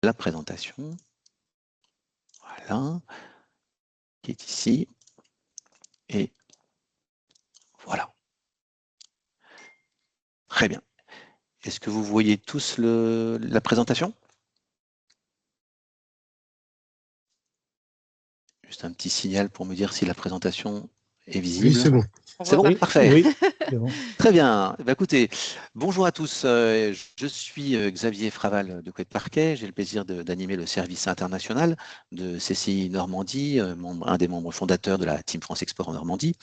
la présentation. Voilà, qui est ici. Et voilà. Très bien. Est-ce que vous voyez tous la présentation? Juste un petit signal pour me dire si la présentation est visible. Oui, c'est bon. C'est bon, Oui, parfait. oui, c'est bon. Très bien. Écoutez, bonjour à tous. Je suis Xavier Fraval de Couette Parquet. J'ai le plaisir d'animer le service international de CCI Normandie, un des membres fondateurs de la Team France Export en Normandie.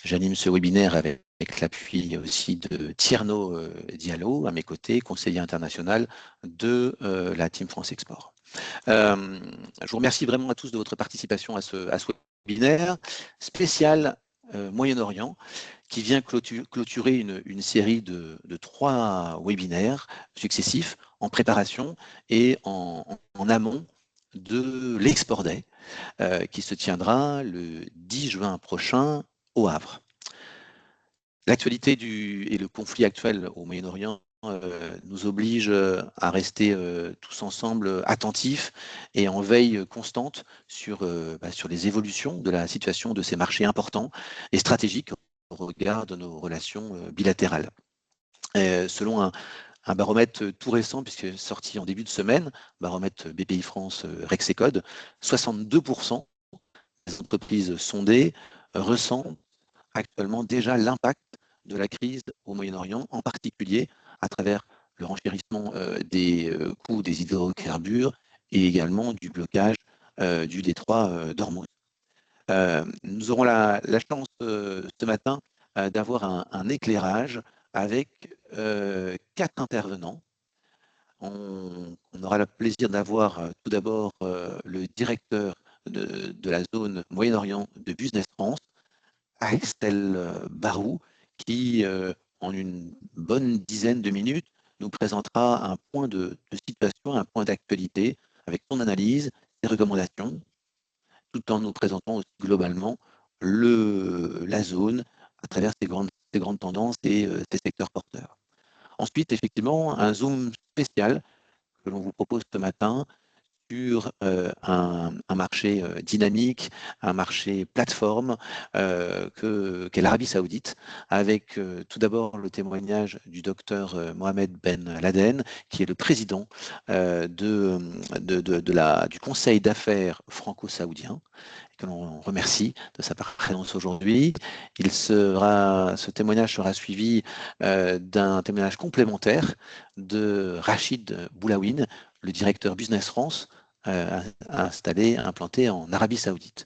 J'anime ce webinaire avec l'appui aussi de Tierno Diallo, à mes côtés, conseiller international de la Team France Export. Je vous remercie vraiment à tous de votre participation à ce webinaire spécial Moyen-Orient qui vient clôturer une série de 3 webinaires successifs en préparation et en amont de l'Export Day qui se tiendra le 10 juin prochain au Havre. L'actualité et le conflit actuel au Moyen-Orient nous oblige à rester tous ensemble attentifs et en veille constante sur les évolutions de la situation de ces marchés importants et stratégiques au regard de nos relations bilatérales. Selon un baromètre tout récent, puisque sorti en début de semaine, baromètre BPI France Rexecode, 62% des entreprises sondées ressentent actuellement déjà l'impact de la crise au Moyen-Orient, en particulier à travers le renchérissement des coûts des hydrocarbures et également du blocage du détroit d'Ormuz. Nous aurons la chance ce matin d'avoir un éclairage avec 4 intervenants. On aura le plaisir d'avoir tout d'abord le directeur de la zone Moyen-Orient de Business France, Axel Barou, qui, en une bonne dizaine de minutes, nous présentera un point de situation, un point d'actualité, avec son analyse, ses recommandations, tout en nous présentant aussi globalement la zone à travers ses grandes tendances et ses secteurs porteurs. Ensuite, effectivement, un zoom spécial que l'on vous propose ce matin sur un marché dynamique, un marché plateforme qu'est l'Arabie Saoudite, avec tout d'abord le témoignage du docteur Mohamed Ben Laden, qui est le président du Conseil d'affaires franco-saoudien, que l'on remercie de sa présence aujourd'hui. Ce témoignage sera suivi d'un témoignage complémentaire de Rachid Boulawine, le directeur Business France, implanté en Arabie Saoudite.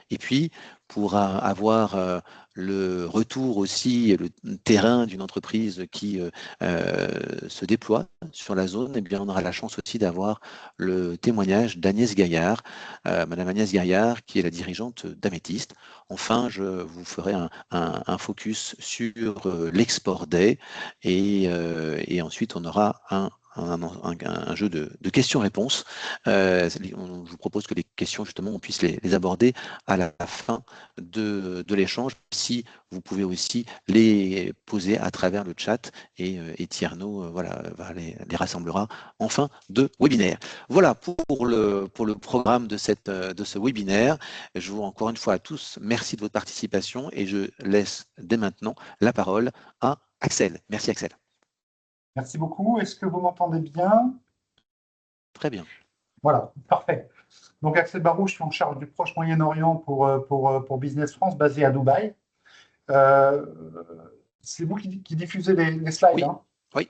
Et puis, pour avoir le retour aussi et le terrain d'une entreprise qui se déploie sur la zone, eh bien, on aura la chance aussi d'avoir le témoignage d'Agnès Gaillard, Madame Agnès Gaillard, qui est la dirigeante d'Améthyste. Enfin, je vous ferai un focus sur l'Export Day et ensuite on aura un jeu de questions-réponses. Je vous propose que les questions, justement, on puisse les aborder à la fin de l'échange. Si vous pouvez aussi les poser à travers le chat et Tierno les rassemblera en fin de webinaire. Voilà pour le programme de ce webinaire. Je vous encore une fois à tous, merci de votre participation et je laisse dès maintenant la parole à Axel. Merci Axel. Merci beaucoup. Est-ce que vous m'entendez bien? Très bien. Voilà, parfait. Donc, Axel Barou, je suis en charge du Proche-Moyen-Orient pour Business France, basé à Dubaï. C'est vous qui diffusez les slides, oui. Hein? Oui.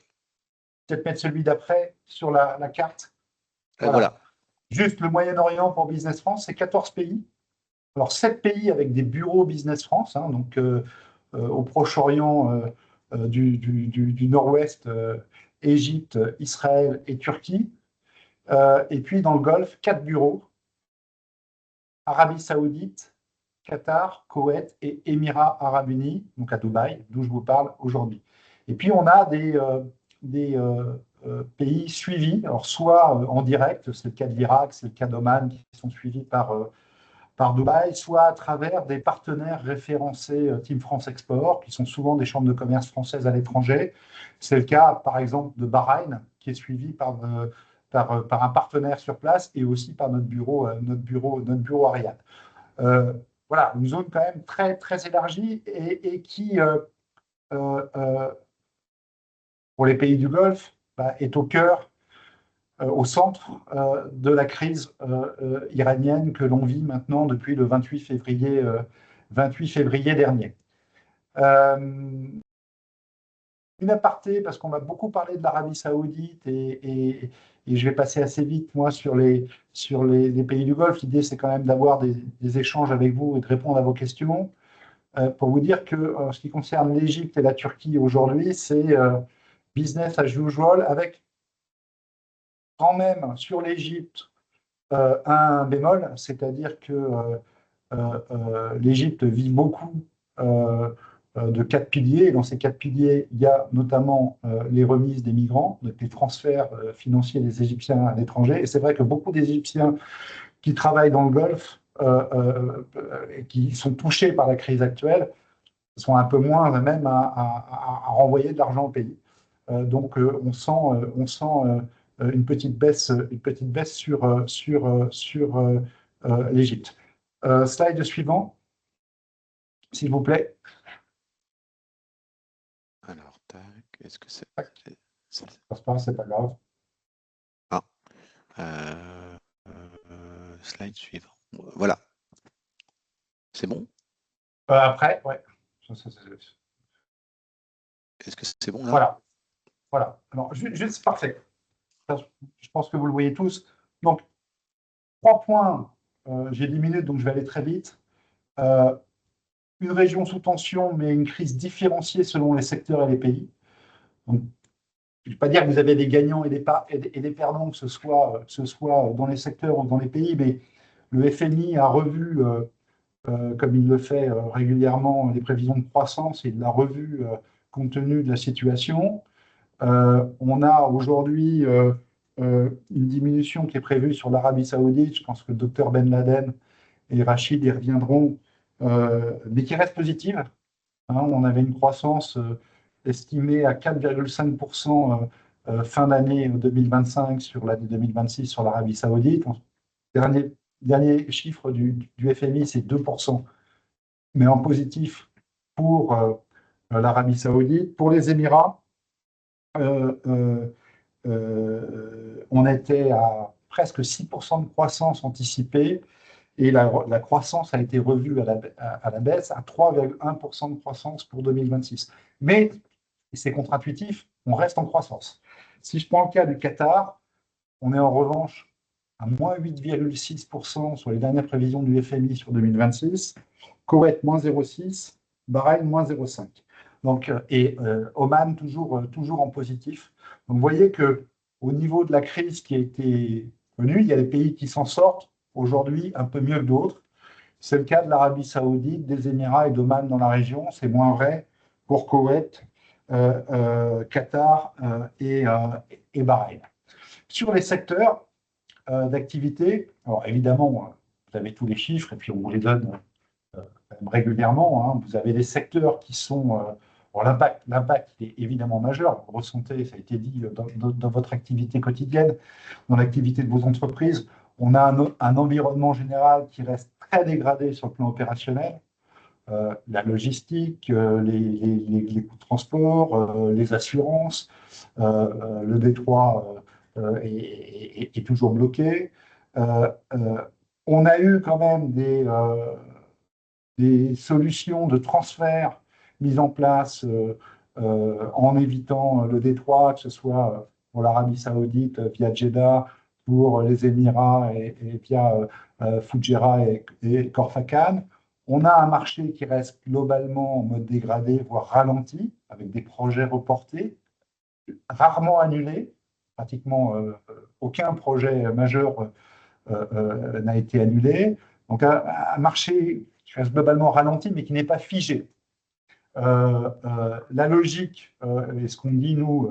Peut-être mettre celui d'après sur la carte. Voilà. Juste le Moyen-Orient pour Business France, c'est 14 pays. Alors, 7 pays avec des bureaux Business France, hein, donc au Proche-Orient du Nord-Ouest, Égypte, Israël et Turquie. Et puis dans le Golfe, 4 bureaux, Arabie Saoudite, Qatar, Koweït et Émirats Arabes Unis, donc à Dubaï, d'où je vous parle aujourd'hui. Et puis on a des pays suivis, alors soit en direct, c'est le cas de l'Irak, c'est le cas d'Oman, qui sont suivis par Dubaï, soit à travers des partenaires référencés Team France Export, qui sont souvent des chambres de commerce françaises à l'étranger. C'est le cas, par exemple, de Bahreïn, qui est suivi par par un partenaire sur place et aussi par notre bureau à Riyad. Voilà, une zone quand même très, très élargie et qui, pour les pays du Golfe, est au cœur, au centre de la crise iranienne que l'on vit maintenant depuis le 28 février dernier. Une aparté, parce qu'on va beaucoup parler de l'Arabie Saoudite et je vais passer assez vite, moi, sur les pays du Golfe. L'idée, c'est quand même d'avoir des échanges avec vous et de répondre à vos questions. Pour vous dire que, en ce qui concerne l'Égypte et la Turquie aujourd'hui, c'est business as usual, avec quand même sur l'Égypte un bémol, c'est-à-dire que l'Égypte vit beaucoup de 4 piliers. Et dans ces 4 piliers, il y a notamment les remises des migrants, donc les transferts financiers des Égyptiens à l'étranger. Et c'est vrai que beaucoup d'Égyptiens qui travaillent dans le Golfe et qui sont touchés par la crise actuelle sont un peu moins même à renvoyer de l'argent au pays. Donc on sent une petite baisse sur l'Égypte. Slide suivant, s'il vous plaît. Alors, tac, est-ce que c'est... C'est pas grave. Ah, slide suivant. Voilà. C'est bon? Après, ouais. Est-ce que c'est bon là? Voilà. Voilà. Alors, juste parfait. Je pense que vous le voyez tous. Donc, 3 points. J'ai 10 minutes, donc je vais aller très vite. Une région sous tension, mais une crise différenciée selon les secteurs et les pays. Donc, je ne vais pas dire que vous avez des gagnants et des perdants, que ce soit dans les secteurs ou dans les pays, mais le FMI a revu, comme il le fait régulièrement, les prévisions de croissance, et il l'a revu compte tenu de la situation. On a aujourd'hui une diminution qui est prévue sur l'Arabie Saoudite. Je pense que le docteur Ben Laden et Rachid y reviendront, mais qui reste positive. Hein, on avait une croissance estimée à 4,5% fin d'année 2025 sur l'année 2026 sur l'Arabie Saoudite. Dernier chiffre du FMI, c'est 2%, mais en positif pour l'Arabie Saoudite. Pour les Émirats, on était à presque 6% de croissance anticipée et la croissance a été revue à la baisse à 3,1% de croissance pour 2026. Mais, et c'est contre-intuitif, on reste en croissance. Si je prends le cas du Qatar, on est en revanche à moins 8,6% sur les dernières prévisions du FMI sur 2026, Koweït moins 0,6%, Bahreïn moins 0,5%. Donc, et Oman toujours en positif. Donc vous voyez qu'au niveau de la crise qui a été connue, il y a des pays qui s'en sortent aujourd'hui un peu mieux que d'autres. C'est le cas de l'Arabie Saoudite, des Émirats et d'Oman dans la région. C'est moins vrai pour Koweït, Qatar et Bahreïn. Sur les secteurs d'activité, alors évidemment, vous avez tous les chiffres et puis on vous les donne régulièrement. Hein. Vous avez des secteurs qui sont... l'impact est évidemment majeur. Vous ressentez, ça a été dit, dans votre activité quotidienne, dans l'activité de vos entreprises. On a un environnement général qui reste très dégradé sur le plan opérationnel. La logistique, les coûts de transport, les assurances, le détroit est toujours bloqué. On a eu quand même des solutions de transfert mises en place en évitant le détroit, que ce soit pour l'Arabie Saoudite via Jeddah, pour les Émirats et via Fujairah et Khor Fakkan. On a un marché qui reste globalement en mode dégradé, voire ralenti, avec des projets reportés, rarement annulés. Pratiquement aucun projet majeur n'a été annulé. Donc un marché qui reste globalement ralenti, mais qui n'est pas figé. La logique, et ce qu'on dit, nous,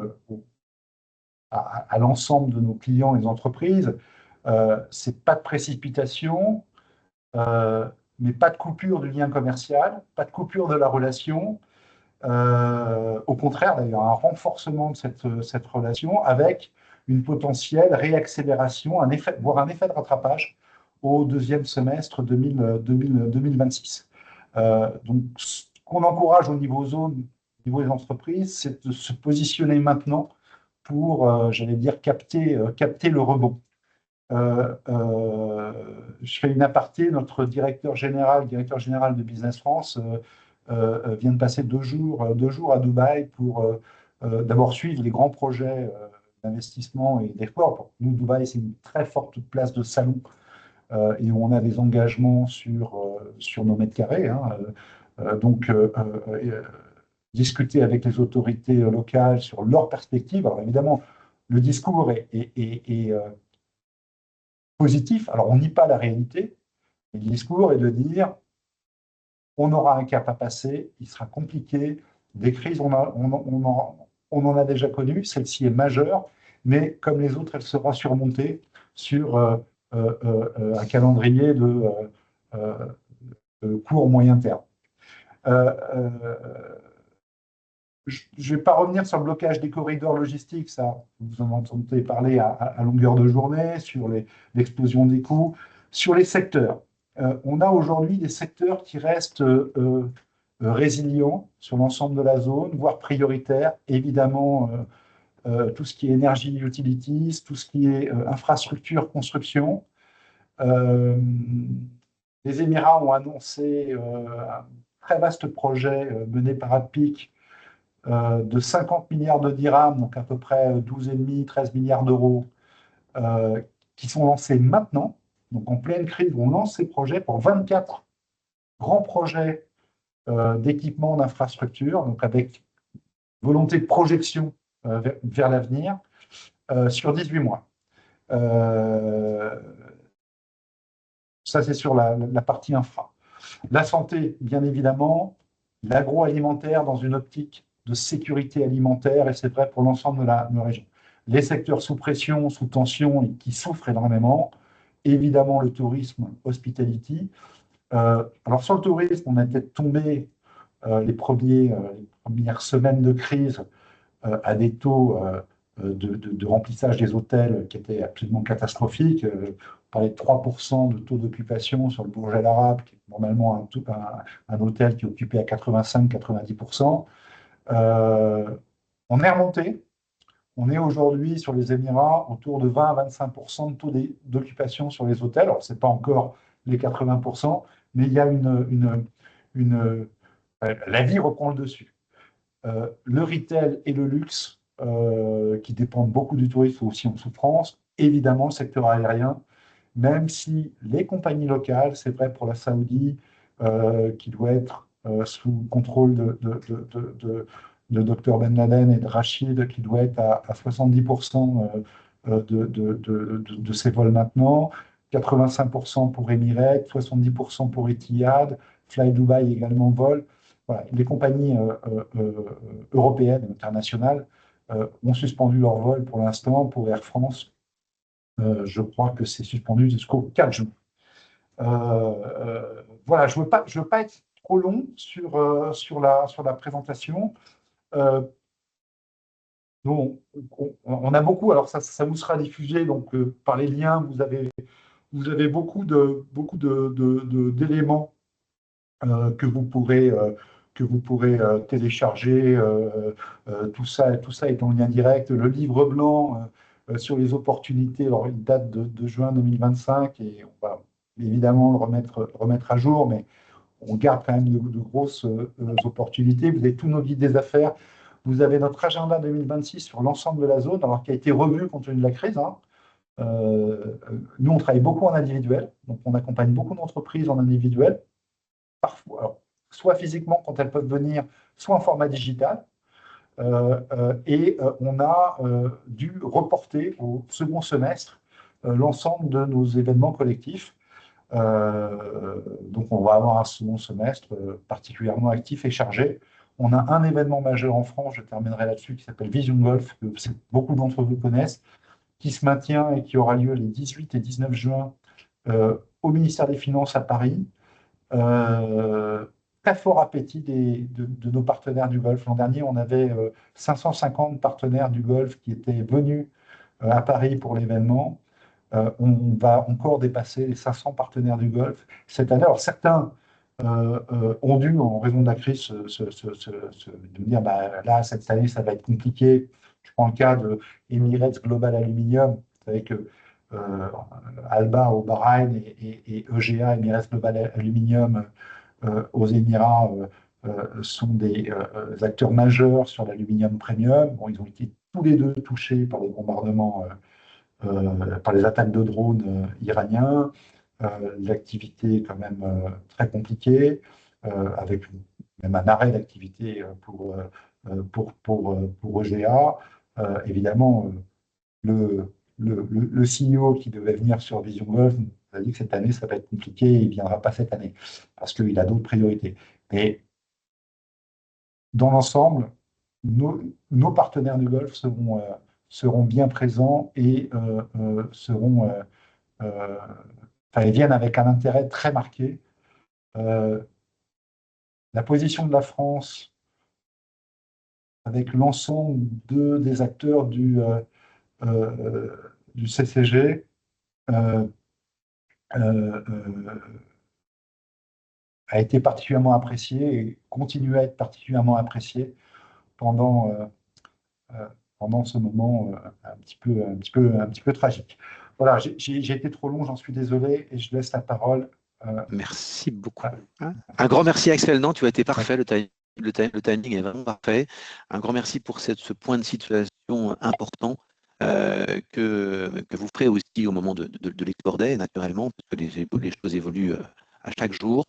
à l'ensemble de nos clients et des entreprises, c'est pas de précipitation, mais pas de coupure du lien commercial, pas de coupure de la relation. Au contraire, d'ailleurs, un renforcement de cette relation avec une potentielle réaccélération, voire un effet de rattrapage au deuxième semestre 2026. Donc, ce qu'on encourage au niveau zone, au niveau des entreprises, c'est de se positionner maintenant pour, j'allais dire, capter le rebond. Je fais une aparté, notre directeur général de Business France, vient de passer 2 jours à Dubaï pour d'abord suivre les grands projets d'investissement et d'export. Pour nous, Dubaï, c'est une très forte place de salon et où on a des engagements sur nos mètres carrés, hein. Donc, discuter avec les autorités locales sur leurs perspectives. Alors évidemment, le discours est positif. Alors, on nie pas la réalité. Le discours est de dire on aura un cap à passer, il sera compliqué. Des crises, on en a déjà connu. Celle-ci est majeure, mais comme les autres, elle sera surmontée sur un calendrier de court moyen terme. Je ne vais pas revenir sur le blocage des corridors logistiques, ça, vous en entendez parler à longueur de journée, sur l'explosion des coûts. Sur les secteurs, on a aujourd'hui des secteurs qui restent résilients sur l'ensemble de la zone, voire prioritaires. Évidemment, tout ce qui est énergie utilities, tout ce qui est infrastructure, construction. Les Émirats ont annoncé un très vaste projet mené par ADPIC de 50 milliards de dirhams, donc à peu près 12,5, 13 milliards d'euros, qui sont lancés maintenant. Donc en pleine crise, on lance ces projets pour 24 grands projets d'équipement d'infrastructures, donc avec volonté de projection vers l'avenir, sur 18 mois. Ça, c'est sur la partie infra. La santé, bien évidemment, l'agroalimentaire dans une optique de sécurité alimentaire, et c'est vrai pour l'ensemble de la région. Les secteurs sous pression, sous tension et qui souffrent énormément, évidemment le tourisme, hospitality. Alors sur le tourisme, on a peut-être tombé les premières semaines de crise à des taux de remplissage des hôtels qui étaient absolument catastrophiques. On parlait de 3% de taux d'occupation sur le Bourget Al Arab, qui est normalement un hôtel qui est occupé à 85-90%. On est remonté. On est aujourd'hui sur les Émirats autour de 20 à 25% de taux d'occupation sur les hôtels. Alors, ce n'est pas encore les 80%, mais il y a la vie reprend le dessus. Le retail et le luxe, qui dépendent beaucoup du tourisme, sont aussi en souffrance. Évidemment, le secteur aérien, même si les compagnies locales, c'est vrai pour la Saoudie, qui doit être sous contrôle de Dr Ben Laden et de Rachid, qui doit être à 70% de ses vols maintenant, 85% pour Emirates, 70% pour Etihad, Fly Dubai également vole. Voilà, les compagnies européennes et internationales ont suspendu leur vol pour l'instant. Pour Air France, je crois que c'est suspendu jusqu'au 4 juin. Voilà, je veux pas être trop long sur la présentation. On a beaucoup, alors ça vous sera diffusé donc, par les liens, vous avez beaucoup d'éléments que vous pourrez télécharger. Tout ça est en lien direct. Le livre blanc sur les opportunités, alors il date de juin 2025 et on va évidemment le remettre à jour, mais on garde quand même de grosses opportunités. Vous avez tous nos guides des affaires. Vous avez notre agenda 2026 sur l'ensemble de la zone, alors qui a été revu compte tenu de la crise, hein. Nous, on travaille beaucoup en individuel, donc on accompagne beaucoup d'entreprises en individuel, parfois, alors, soit physiquement quand elles peuvent venir, soit en format digital. On a dû reporter au second semestre l'ensemble de nos événements collectifs. Donc, on va avoir un second semestre particulièrement actif et chargé. On a un événement majeur en France, je terminerai là-dessus, qui s'appelle Vision Golf, que beaucoup d'entre vous connaissent, qui se maintient et qui aura lieu les 18 et 19 juin au ministère des Finances à Paris. Très fort appétit de nos partenaires du Golfe. L'an dernier, on avait 550 partenaires du Golfe qui étaient venus à Paris pour l'événement. On va encore dépasser les 500 partenaires du Golfe cette année. Alors certains ont dû, en raison de la crise, de dire bah, là, cette année, ça va être compliqué. Je prends le cas de Emirates Global Aluminium. Vous savez que Alba au Bahreïn et EGA, Emirates Global Aluminium, aux Émirats, sont des acteurs majeurs sur l'aluminium premium. Bon, ils ont été tous les deux touchés par les bombardements, par les attaques de drones iraniens. L'activité est quand même très compliquée, avec même un arrêt d'activité pour EGA. Évidemment, le CEO qui devait venir sur Vision Golf nous a dit que cette année, ça va être compliqué, il ne viendra pas cette année, parce qu'il a d'autres priorités. Mais dans l'ensemble, nos partenaires du Golfe seront bien présents et ils viennent avec un intérêt très marqué. La position de la France avec l'ensemble des acteurs du CCG euh, euh, a été particulièrement appréciée et continue à être particulièrement appréciée pendant, pendant ce moment un petit peu tragique. Voilà, j'ai été trop long, j'en suis désolé, et je laisse la parole. Merci beaucoup. À- Un grand merci Axel, non, tu as été ouais. parfait, le timing est vraiment parfait. Un grand merci pour ce point de situation important que vous ferez aussi au moment de l'Export Day, naturellement, parce que les choses évoluent à chaque jour.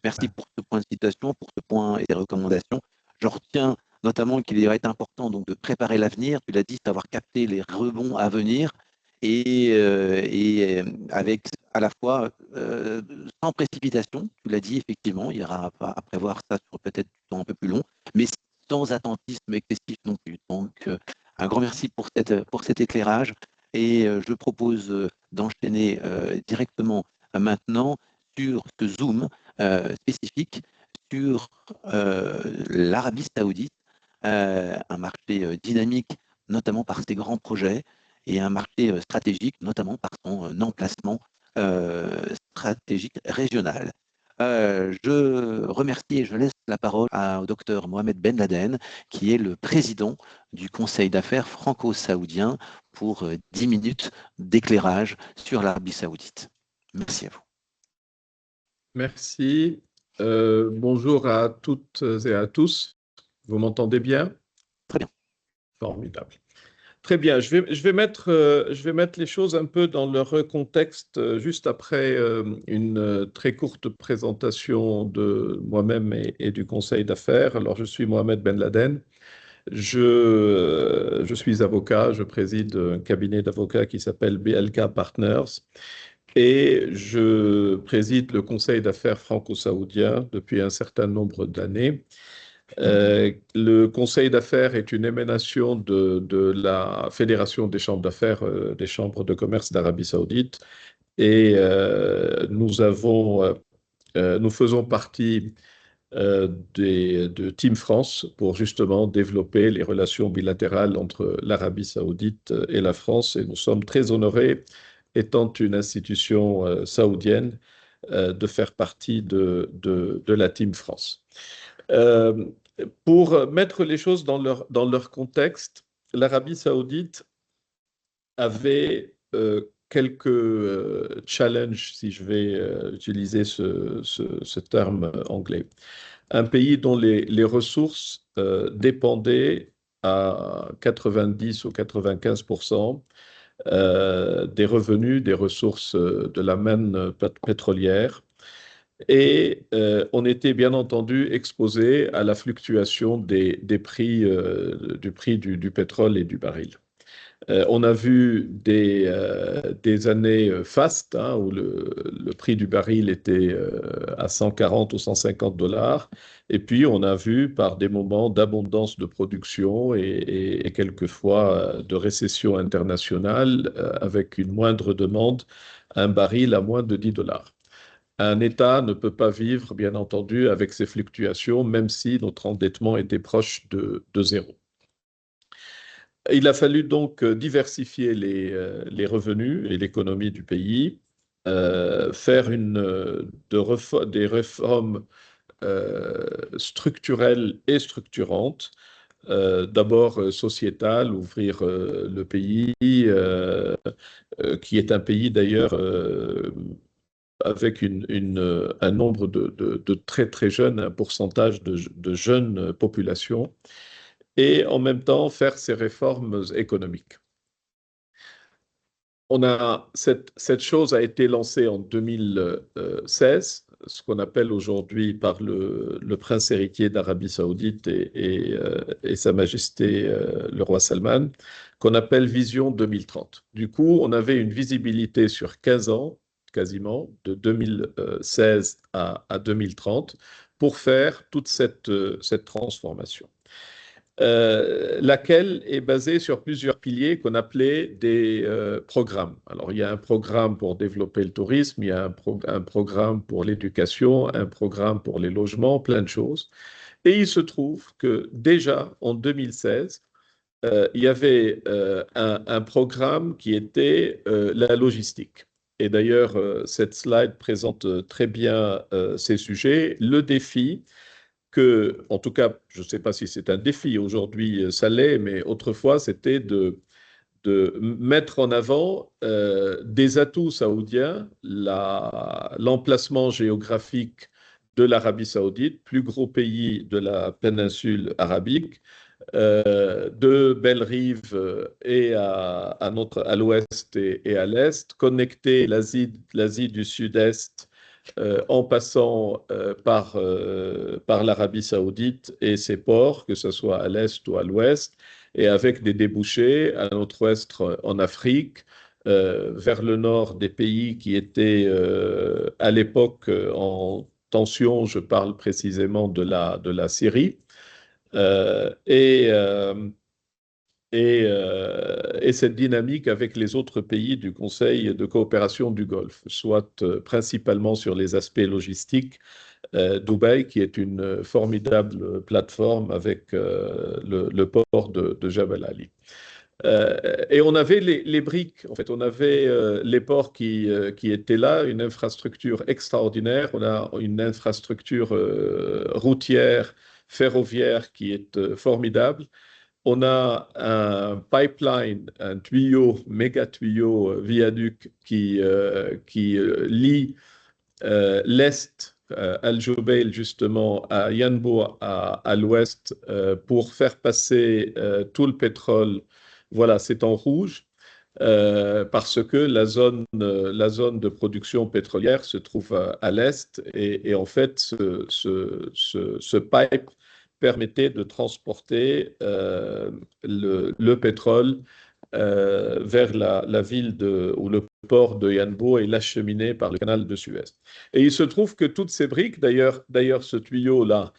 Merci pour ce point de situation, pour ce point et des recommandations. Je retiens notamment qu'il va être important donc, de préparer l'avenir. Tu l'as dit, savoir capter les rebonds à venir et avec à la fois sans précipitation. Tu l'as dit, effectivement, il y aura à prévoir ça sur peut-être du temps un peu plus long, mais sans attentisme excessif non plus. Donc, un grand merci pour cet éclairage et je propose d'enchaîner directement maintenant sur ce Zoom spécifique sur l'Arabie Saoudite, un marché dynamique, notamment par ses grands projets, et un marché stratégique, notamment par son emplacement stratégique régional. Je remercie et je laisse la parole au docteur Mohamed Ben Laden, qui est le président du Conseil d'affaires franco-saoudien, pour 10 minutes d'éclairage sur l'Arabie Saoudite. Merci à vous. Merci. Bonjour à toutes et à tous. Vous m'entendez bien? Très bien. Formidable. Très bien. Je vais mettre les choses un peu dans leur contexte juste après une très courte présentation de moi-même et du Conseil d'affaires. Alors, je suis Mohamed Ben Laden. Je suis avocat. Je préside un cabinet d'avocats qui s'appelle BLK Partners. Et je préside le Conseil d'affaires franco-saoudien depuis un certain nombre d'années. Le Conseil d'affaires est une émanation de la Fédération des chambres d'affaires, des chambres de commerce d'Arabie saoudite. Et nous faisons partie de Team France pour justement développer les relations bilatérales entre l'Arabie saoudite et la France. Et nous sommes très honorés, étant une institution saoudienne, de faire partie de la Team France. Pour mettre les choses dans leur contexte, l'Arabie saoudite avait quelques challenges, si je vais utiliser ce terme anglais. Un pays dont les ressources dépendaient à 90 ou 95% des revenus, des ressources de la manne pétrolière. Et on était bien entendu exposé à la fluctuation des prix, du prix du pétrole et du baril. On a vu des années fastes hein, où le prix du baril était à 140 ou 150 dollars. Et puis, on a vu par des moments d'abondance de production et quelquefois de récession internationale avec une moindre demande, un baril à moins de 10 dollars. Un État ne peut pas vivre, bien entendu, avec ces fluctuations, même si notre endettement était proche de zéro. Il a fallu donc diversifier les revenus et l'économie du pays, faire des réformes structurelles et structurantes. D'abord sociétale, ouvrir le pays, qui est un pays d'ailleurs avec un nombre de très très jeunes, un pourcentage de jeunes populations, et en même temps faire ces réformes économiques. Cette chose a été lancée en 2016, ce qu'on appelle aujourd'hui par le prince héritier d'Arabie Saoudite et Sa Majesté le roi Salman, qu'on appelle Vision 2030. Du coup, on avait une visibilité sur 15 ans, quasiment, de 2016 à 2030, pour faire toute cette transformation. Laquelle est basée sur plusieurs piliers qu'on appelait des programmes. Alors, il y a un programme pour développer le tourisme, il y a un programme pour l'éducation, un programme pour les logements, plein de choses. Et il se trouve que déjà en 2016, il y avait un programme qui était la logistique. Et d'ailleurs, cette slide présente très bien ces sujets. Le défi, en tout cas, je ne sais pas si c'est un défi, aujourd'hui ça l'est, mais autrefois c'était de mettre en avant des atouts saoudiens, l'emplacement géographique de l'Arabie saoudite, plus gros pays de la péninsule arabique, de belles rives à l'ouest et à l'est, connecter l'Asie du Sud-Est en passant par l'Arabie saoudite et ses ports, que ce soit à l'est ou à l'ouest, et avec des débouchés à notre ouest en Afrique, vers le nord des pays qui étaient à l'époque en tension, je parle précisément de la Syrie, et cette dynamique avec les autres pays du Conseil de coopération du Golfe, soit principalement sur les aspects logistiques, Dubaï, qui est une formidable plateforme avec le port de Jebel Ali. Et on avait les briques, en fait, on avait les ports qui étaient là, une infrastructure extraordinaire, on a une infrastructure routière, ferroviaire qui est formidable. On a un pipeline, un tuyau, méga tuyau, viaduc qui lie l'Est, Al-Jubail justement, à Yanbu à l'ouest, pour faire passer tout le pétrole. Voilà, c'est en rouge. Parce que la zone de production pétrolière se trouve à l'est et en fait ce pipe permettait de transporter le pétrole vers la ville ou le port de Yanbu et l'acheminer par le canal de Suez. Et il se trouve que toutes ces briques, d'ailleurs ce tuyau-là,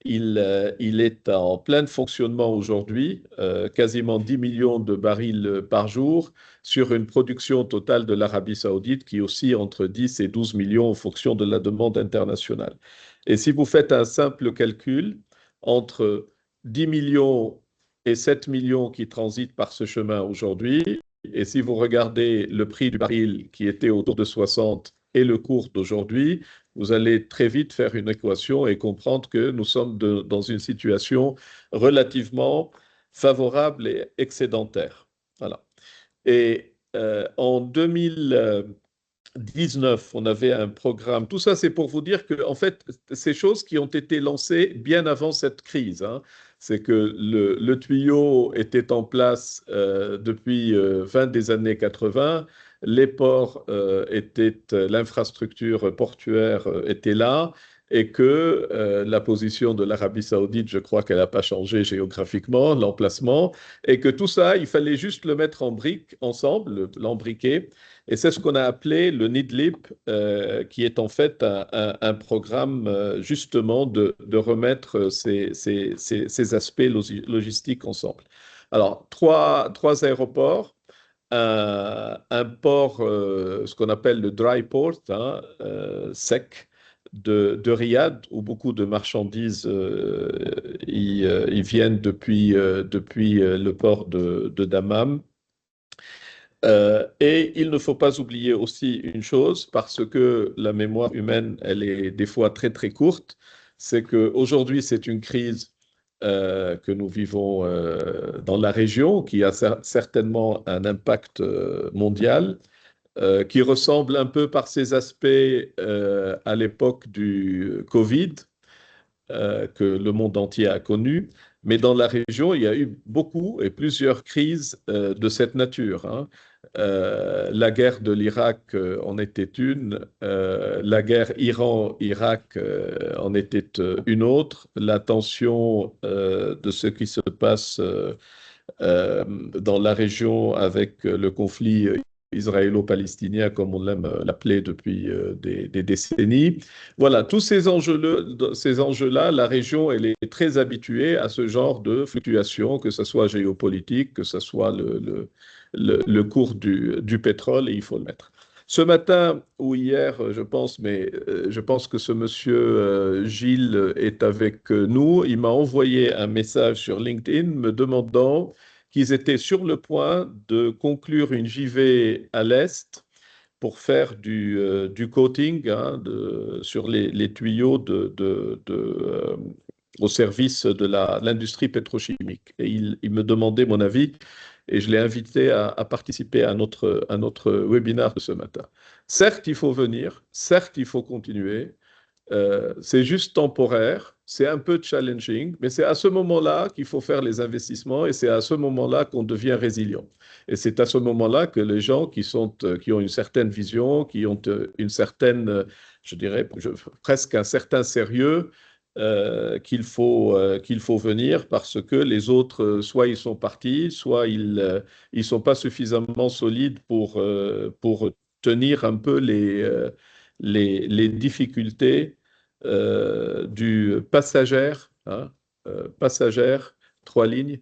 il est en plein fonctionnement aujourd'hui, quasiment 10 millions de barils par jour, sur une production totale de l'Arabie saoudite qui oscille entre 10 et 12 millions en fonction de la demande internationale. Et si vous faites un simple calcul, entre 10 millions et 7 millions qui transitent par ce chemin aujourd'hui, et si vous regardez le prix du baril qui était autour de 60 et le cours d'aujourd'hui, vous allez très vite faire une équation et comprendre que nous sommes dans une situation relativement favorable et excédentaire. Voilà. Et en 2019, on avait un programme. Tout ça, c'est pour vous dire que, en fait, ces choses qui ont été lancées bien avant cette crise, hein, c'est que le tuyau était en place depuis fin des années 80. Les ports l'infrastructure portuaire était là et que la position de l'Arabie saoudite, je crois qu'elle n'a pas changé géographiquement, l'emplacement, et que tout ça, il fallait juste le mettre en briques ensemble, l'embriquer. Et c'est ce qu'on a appelé le NIDLIP, qui est en fait un programme justement de remettre ces aspects logistiques ensemble. Alors, trois aéroports, un port, ce qu'on appelle le dry port, hein, sec, de Riyad, où beaucoup de marchandises y viennent depuis le port de Dammam. Et il ne faut pas oublier aussi une chose, parce que la mémoire humaine, elle est des fois très très courte, c'est qu'aujourd'hui c'est une crise que nous vivons dans la région, qui a certainement un impact mondial, qui ressemble un peu par ses aspects à l'époque du Covid, que le monde entier a connu. Mais dans la région, il y a eu beaucoup et plusieurs crises de cette nature, hein. La guerre de l'Irak en était une, la guerre Iran-Irak en était une autre, la tension de ce qui se passe dans la région avec le conflit israélo-palestinien, comme on l'aime l'appeler depuis des décennies. Voilà, tous ces enjeux-là, la région, elle est très habituée à ce genre de fluctuations, que ce soit géopolitique, que ce soit le cours du pétrole, et il faut le mettre. Ce matin ou hier, je pense, mais je pense que ce monsieur Gilles est avec nous. Il m'a envoyé un message sur LinkedIn me demandant qu'ils étaient sur le point de conclure une JV à l'Est pour faire du coating, hein, sur les tuyaux au service de l'industrie pétrochimique. Et il me demandait mon avis et je l'ai invité à participer à notre webinaire de ce matin. Certes, il faut venir, certes, il faut continuer. C'est juste temporaire, c'est un peu challenging, mais c'est à ce moment-là qu'il faut faire les investissements et c'est à ce moment-là qu'on devient résilient. Et c'est à ce moment-là que les gens qui ont une certaine vision, qui ont une certaine, je dirais, presque un certain sérieux, qu'il faut venir, parce que les autres, soit ils sont partis, soit ils sont pas suffisamment solides pour tenir un peu les difficultés du passagère, hein, passagère, 3 lignes,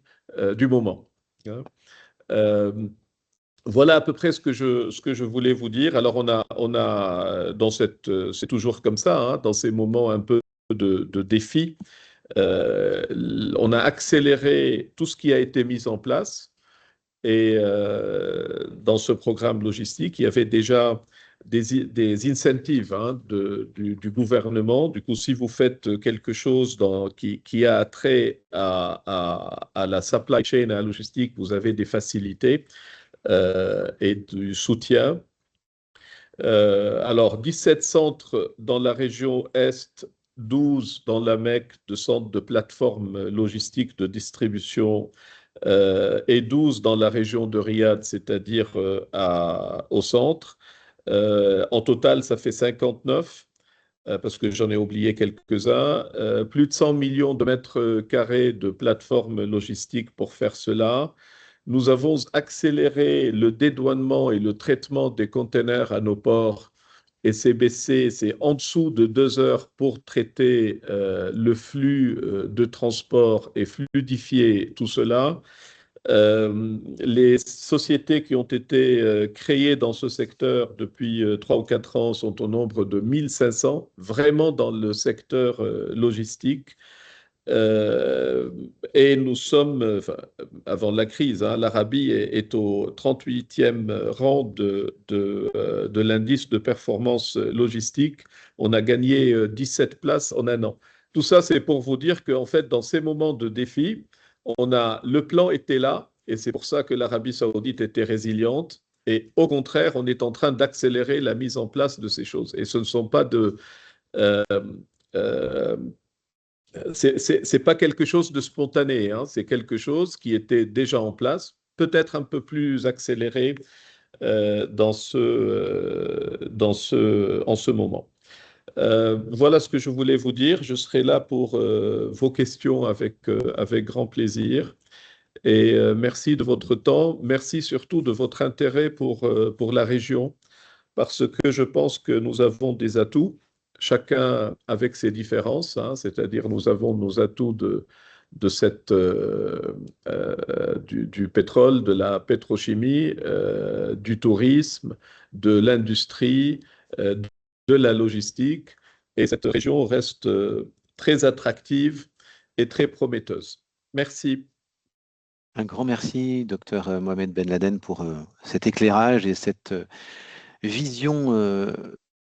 du moment, hein. Euh, voilà à peu près ce que je voulais vous dire. Alors on a c'est toujours comme ça, hein, dans ces moments un peu de défi, on a accéléré tout ce qui a été mis en place. Et dans ce programme logistique, il y avait déjà des incentives, hein, du gouvernement. Du coup, si vous faites quelque chose qui a trait à la supply chain, à la logistique, vous avez des facilités et du soutien. Alors, 17 centres dans la région Est, 12 dans la Mecque de centres de plateformes logistiques de distribution, et 12 dans la région de Riyad, c'est-à-dire au centre. En total, ça fait 59, parce que j'en ai oublié quelques-uns. Plus de 100 millions de mètres carrés de plateformes logistiques pour faire cela. Nous avons accéléré le dédouanement et le traitement des containers à nos ports, et c'est baissé, c'est en dessous de 2 heures pour traiter le flux de transport et fluidifier tout cela. Les sociétés qui ont été créées dans ce secteur depuis 3 ou 4 ans sont au nombre de 1500, vraiment dans le secteur logistique. Et nous sommes, enfin, avant la crise, hein, l'Arabie est au 38e rang de l'indice de performance logistique. On a gagné 17 places en un an. Tout ça, c'est pour vous dire qu'en fait, dans ces moments de défi, le plan était là, et c'est pour ça que l'Arabie saoudite était résiliente. Et au contraire, on est en train d'accélérer la mise en place de ces choses. Et ce ne sont pas euh, euh, c'est pas quelque chose de spontané, hein, c'est quelque chose qui était déjà en place, peut-être un peu plus accéléré en ce moment. Voilà ce que je voulais vous dire. Je serai là pour vos questions avec grand plaisir. Et merci de votre temps. Merci surtout de votre intérêt pour la région, parce que je pense que nous avons des atouts, chacun avec ses différences, hein, c'est-à-dire nous avons nos atouts du pétrole, de la pétrochimie, du tourisme, de l'industrie, de la logistique. et cette région reste très attractive et très prometteuse. Merci. Un grand merci, docteur Mohamed Ben Laden, pour cet éclairage et cette vision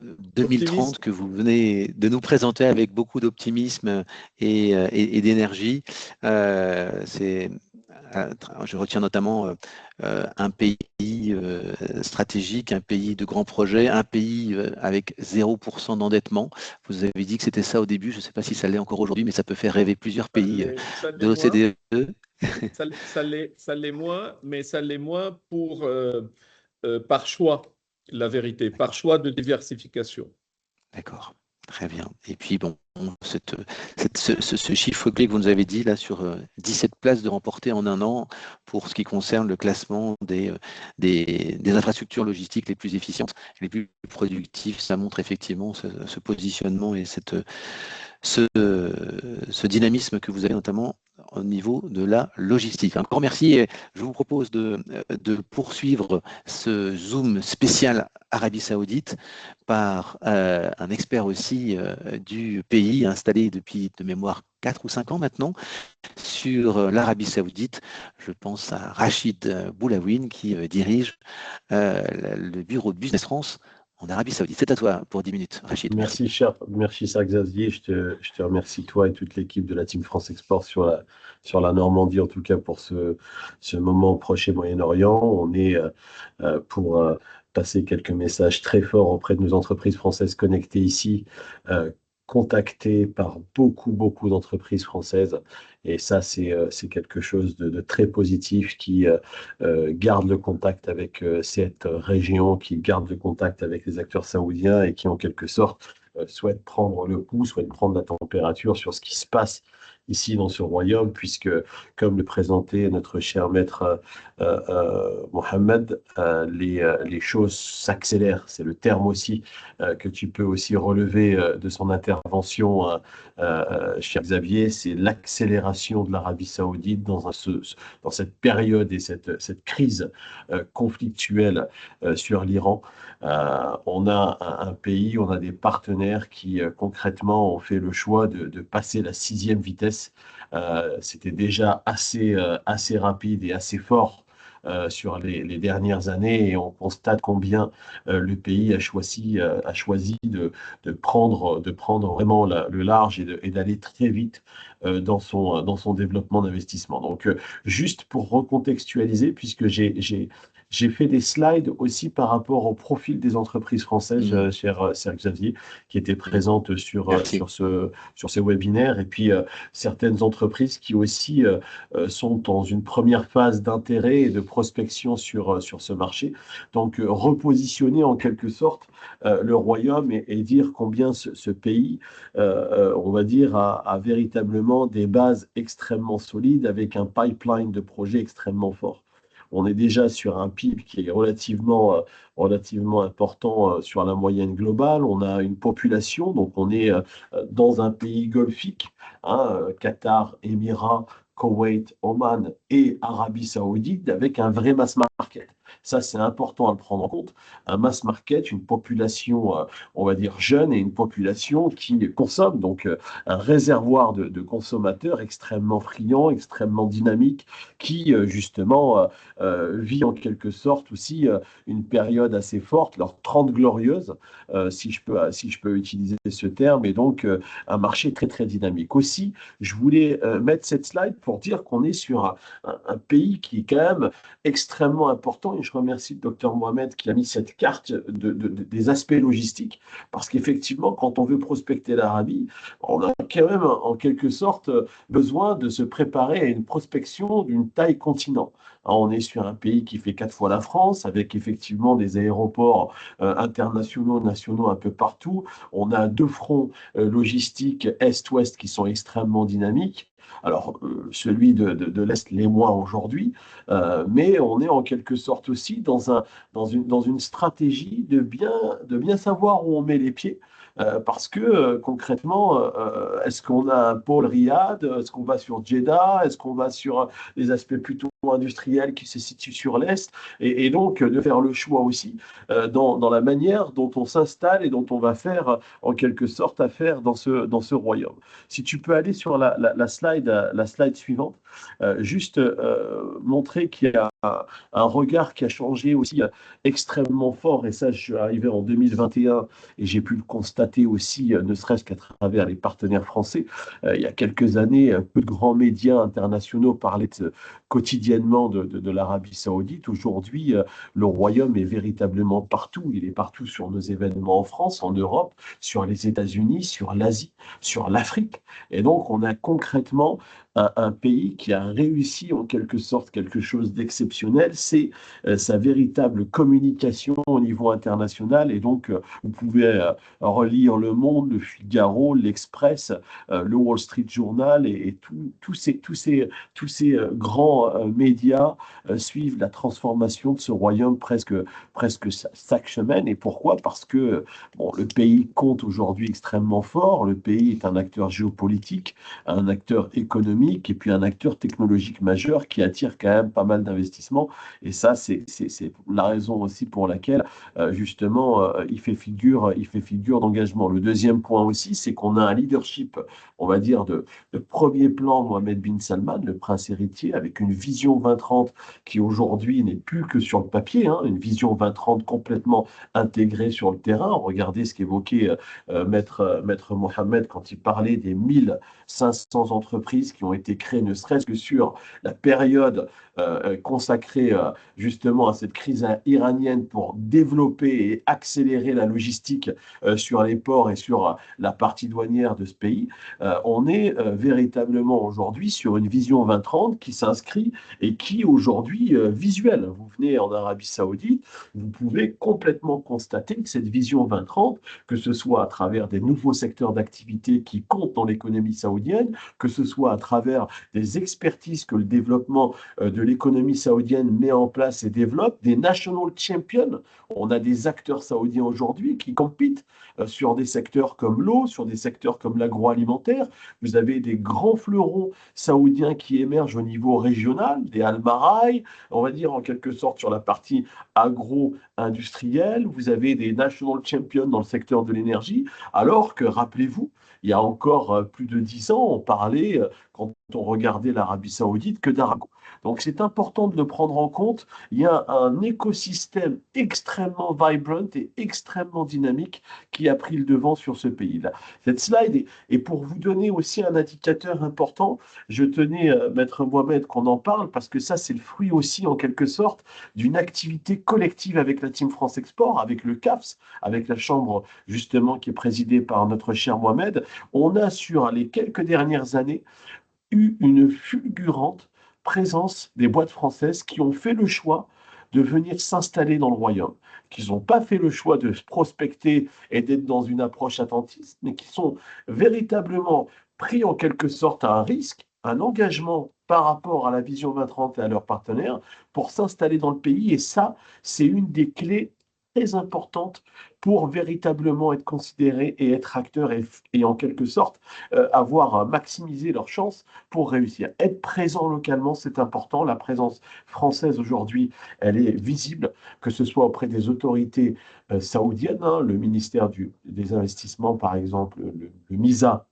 2030 Optimiste. que vous venez de nous présenter avec beaucoup d'optimisme et d'énergie. Je retiens notamment un pays stratégique, un pays de grands projets, un pays avec 0% d'endettement. Vous avez dit que c'était ça au début, je ne sais pas si ça l'est encore aujourd'hui, mais ça peut faire rêver plusieurs pays Ça de l'est moins. l'OCDE. Ça l'est moins, mais ça l'est moins par choix, la vérité, par choix de diversification. D'accord, très bien. Et puis, bon, ce chiffre clé que vous nous avez dit, là, sur 17 places de remportées en un an, pour ce qui concerne le classement des infrastructures logistiques les plus efficientes, les plus productives, ça montre effectivement ce positionnement et ce dynamisme que vous avez notamment au niveau de la logistique. Un grand merci et je vous propose de poursuivre ce Zoom spécial Arabie Saoudite par un expert aussi du pays installé depuis de mémoire 4 ou 5 ans maintenant sur l'Arabie Saoudite. Je pense à Rachid Boulawine qui dirige le bureau de Business France en Arabie Saoudite. C'est à toi pour 10 minutes, Rachid. Merci. Merci, cher Xavier. Je te remercie, toi et toute l'équipe de la Team France Export sur la Normandie, en tout cas pour ce moment proche et Moyen-Orient. On est pour passer quelques messages très forts auprès de nos entreprises françaises connectées ici, contactées par beaucoup d'entreprises françaises. Et ça, c'est quelque chose de très positif qui garde le contact avec cette région, qui garde le contact avec les acteurs saoudiens et qui, en quelque sorte, souhaite prendre le pouls, souhaite prendre la température sur ce qui se passe ici dans ce royaume, puisque, comme le présentait notre cher maître Mohamed, les choses s'accélèrent. C'est le terme aussi que tu peux aussi relever de son intervention, cher Xavier, c'est l'accélération de l'Arabie Saoudite dans cette période et cette crise conflictuelle sur l'Iran. On a un pays, on a des partenaires qui concrètement ont fait le choix de passer la 6e vitesse. C'était déjà assez rapide et assez fort sur les dernières années et on constate combien le pays a choisi de prendre vraiment le large et d'aller très vite dans son développement d'investissement. Donc, juste pour recontextualiser, puisque j'ai fait des slides aussi par rapport au profil des entreprises françaises, cher Xavier, qui étaient présentes sur ces webinaires, et puis certaines entreprises qui aussi sont dans une première phase d'intérêt et de prospection sur ce marché. Donc, repositionner en quelque sorte le royaume et dire combien ce pays, on va dire, a véritablement des bases extrêmement solides avec un pipeline de projets extrêmement fort. On est déjà sur un PIB qui est relativement important sur la moyenne globale. On a une population, donc on est dans un pays golfique, Qatar, Émirats, Koweït, Oman et Arabie Saoudite, avec un vrai mass market. Ça, c'est important à le prendre en compte. Un mass market, une population, on va dire, jeune et une population qui consomme, donc un réservoir de consommateurs extrêmement friands, extrêmement dynamiques, qui, justement, vit en quelque sorte aussi une période assez forte, leur 30 glorieuse, si je peux utiliser ce terme, et donc un marché très dynamique. Aussi, je voulais mettre cette slide pour dire qu'on est sur un pays qui est quand même extrêmement important, et je remercie le docteur Mohamed qui a mis cette carte des aspects logistiques, parce qu'effectivement, quand on veut prospecter l'Arabie, on a quand même en quelque sorte besoin de se préparer à une prospection d'une taille continent. On est sur un pays qui fait 4 fois la France, avec effectivement des aéroports internationaux, nationaux un peu partout. On a 2 fronts logistiques Est-Ouest qui sont extrêmement dynamiques. Alors, celui de l'Est l'est moins aujourd'hui, mais on est en quelque sorte aussi dans une stratégie de bien savoir où on met les pieds, parce que concrètement, est-ce qu'on a un pôle Riyad? Est-ce qu'on va sur Jeddah? Est-ce qu'on va sur des aspects plutôt industriels qui se situent sur l'Est? Et donc, de faire le choix aussi dans la manière dont on s'installe et dont on va faire, en quelque sorte, affaire dans ce royaume. Si tu peux aller sur la slide suivante, juste montrer qu'il y a un regard qui a changé aussi extrêmement fort, et ça, je suis arrivé en 2021 et j'ai pu le constater aussi, ne serait-ce qu'à travers les partenaires français. Il y a quelques années, peu de grands médias internationaux parlaient quotidiennement de l'Arabie Saoudite. Aujourd'hui, le royaume est véritablement partout. Il est partout sur nos événements en France, en Europe, sur les États-Unis, sur l'Asie, sur l'Afrique. Et donc, on a concrètement un pays qui a réussi en quelque sorte quelque chose d'exceptionnel, c'est sa véritable communication au niveau international. Et donc, vous pouvez relire Le Monde, Le Figaro, l'Express, le Wall Street Journal et tous ces grands médias suivent la transformation de ce royaume presque chaque semaine. Et pourquoi? Parce que bon, le pays compte aujourd'hui extrêmement fort. Le pays est un acteur géopolitique, un acteur économique et puis un acteur technologique majeur qui attire quand même pas mal d'investissements. Et ça, c'est la raison aussi pour laquelle, justement, il fait figure d'engagement. Le deuxième point aussi, c'est qu'on a un leadership, on va dire, de premier plan, Mohamed bin Salman, le prince héritier, avec une vision 2030 qui aujourd'hui n'est plus que sur le papier, hein, une vision 2030 complètement intégrée sur le terrain. Regardez ce qu'évoquait Maître Mohamed quand il parlait des 1500 entreprises qui ont été créées, ne serait-ce que sur la période consacrée justement à cette crise iranienne pour développer et accélérer la logistique sur les ports et sur la partie douanière de ce pays. On est véritablement aujourd'hui sur une vision 2030 qui s'inscrit et qui aujourd'hui visuelle. Vous venez en Arabie Saoudite, vous pouvez complètement constater que cette vision 2030, que ce soit à travers des nouveaux secteurs d'activité qui comptent dans l'économie saoudienne, que ce soit à travers des expertises que le développement de l'économie saoudienne met en place et développe, des national champions. On a des acteurs saoudiens aujourd'hui qui compitent sur des secteurs comme l'eau, sur des secteurs comme l'agroalimentaire. Vous avez des grands fleurons saoudiens qui émergent au niveau régional, des Al-Maraï, on va dire en quelque sorte sur la partie agro-industrielle. Vous avez des national champions dans le secteur de l'énergie, alors que, rappelez-vous, il y a encore plus de 10 ans, on parlait, quand on regardait l'Arabie Saoudite, que d'Arago. Donc c'est important de le prendre en compte. Il y a un écosystème extrêmement vibrant et extrêmement dynamique qui a pris le devant sur ce pays-là. Cette slide est pour vous donner aussi un indicateur important. Je tenais, Maître Mohamed, qu'on en parle parce que ça, c'est le fruit aussi, en quelque sorte, d'une activité collective avec la Team France Export, avec le CAFS, avec la chambre, justement, qui est présidée par notre cher Mohamed. On a, sur les quelques dernières années, eu une fulgurante présence des boîtes françaises qui ont fait le choix de venir s'installer dans le royaume, qui n'ont pas fait le choix de se prospecter et d'être dans une approche attentiste, mais qui sont véritablement pris en quelque sorte à un risque, un engagement par rapport à la vision 2030 et à leurs partenaires pour s'installer dans le pays. Et ça, c'est une des clés très importante pour véritablement être considérés et être acteurs et en quelque sorte avoir maximisé leurs chances pour réussir. Être présent localement, c'est important. La présence française aujourd'hui, elle est visible, que ce soit auprès des autorités saoudiennes, hein, le ministère des Investissements, par exemple, le MISA,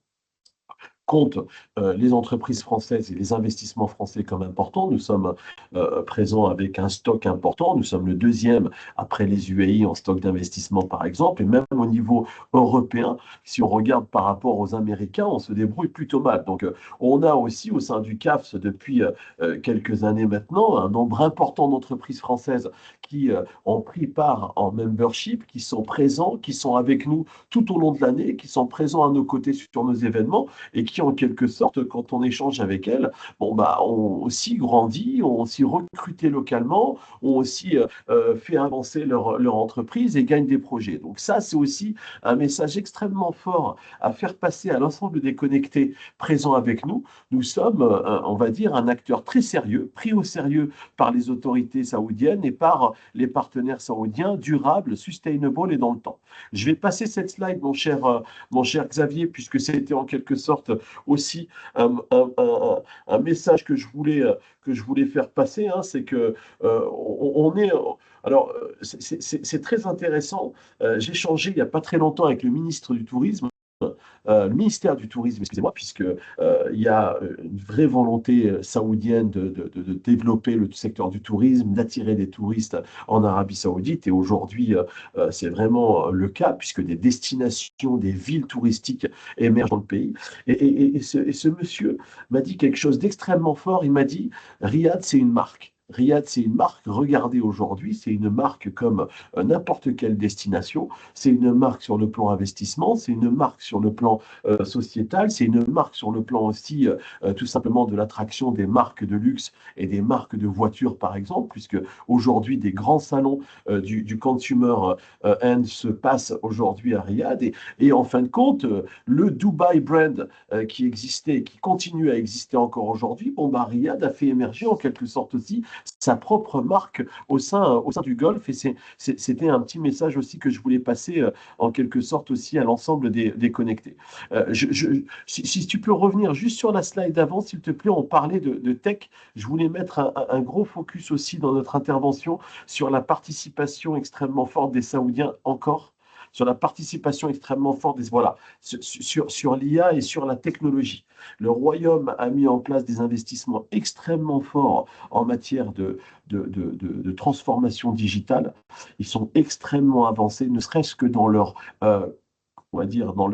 compte les entreprises françaises et les investissements français comme importants. Nous sommes présents avec un stock important. Nous sommes le deuxième après les UAE en stock d'investissement, par exemple. Et même au niveau européen, si on regarde par rapport aux Américains, on se débrouille plutôt mal. Donc, on a aussi au sein du CAFS depuis quelques années maintenant un nombre important d'entreprises françaises qui ont pris part en membership, qui sont présents, qui sont avec nous tout au long de l'année, qui sont présents à nos côtés sur nos événements et qui qui, en quelque sorte, quand on échange avec elles, bon, bah, ont aussi grandi, ont aussi recruté localement, ont aussi fait avancer leur entreprise et gagnent des projets. Donc ça, c'est aussi un message extrêmement fort à faire passer à l'ensemble des connectés présents avec nous. Nous sommes, on va dire, un acteur très sérieux, pris au sérieux par les autorités saoudiennes et par les partenaires saoudiens, durable, sustainable et dans le temps. Je vais passer cette slide, mon cher Xavier, puisque c'était en quelque sorte aussi un message que je voulais faire passer, hein, c'est que on est... Alors, c'est très intéressant. J'ai échangé il n'y a pas très longtemps avec le ministre du Tourisme, le ministère du Tourisme, excusez-moi, puisque il y a une vraie volonté saoudienne de développer le secteur du tourisme, d'attirer des touristes en Arabie Saoudite. Et aujourd'hui, c'est vraiment le cas, puisque des destinations, des villes touristiques émergent dans le pays. Et ce monsieur m'a dit quelque chose d'extrêmement fort. Il m'a dit, Riyad, c'est une marque. Riyad, c'est une marque. Regardez aujourd'hui, c'est une marque comme n'importe quelle destination. C'est une marque sur le plan investissement, c'est une marque sur le plan sociétal, c'est une marque sur le plan aussi tout simplement de l'attraction des marques de luxe et des marques de voitures, par exemple, puisque aujourd'hui, des grands salons du consumer end se passent aujourd'hui à Riyad. Et en fin de compte, le Dubai brand qui existait et qui continue à exister encore aujourd'hui, bon, bah, Riyad a fait émerger en quelque sorte aussi sa propre marque au sein du Golfe. Et c'était un petit message aussi que je voulais passer en quelque sorte aussi à l'ensemble des connectés. Si tu peux revenir juste sur la slide d'avant, s'il te plaît, on parlait de tech. Je voulais mettre un gros focus aussi dans notre intervention sur la participation extrêmement forte des Saoudiens encore, sur la participation extrêmement forte voilà, sur l'IA et sur la technologie. Le Royaume a mis en place des investissements extrêmement forts en matière de transformation digitale. Ils sont extrêmement avancés, ne serait-ce que dans leur, on va dire, dans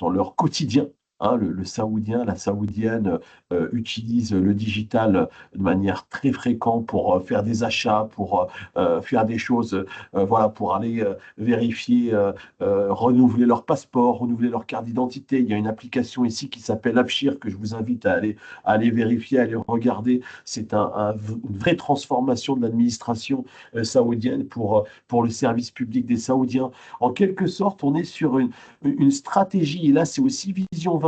leur quotidien. Hein, le Saoudien, la Saoudienne utilise le digital de manière très fréquente pour faire des achats, pour faire des choses, voilà, pour aller vérifier, renouveler leur passeport, renouveler leur carte d'identité. Il y a une application ici qui s'appelle Abshir que je vous invite à aller vérifier, à aller regarder. C'est une vraie transformation de l'administration saoudienne pour le service public des Saoudiens. En quelque sorte, on est sur une stratégie, et là c'est aussi Vision 2030,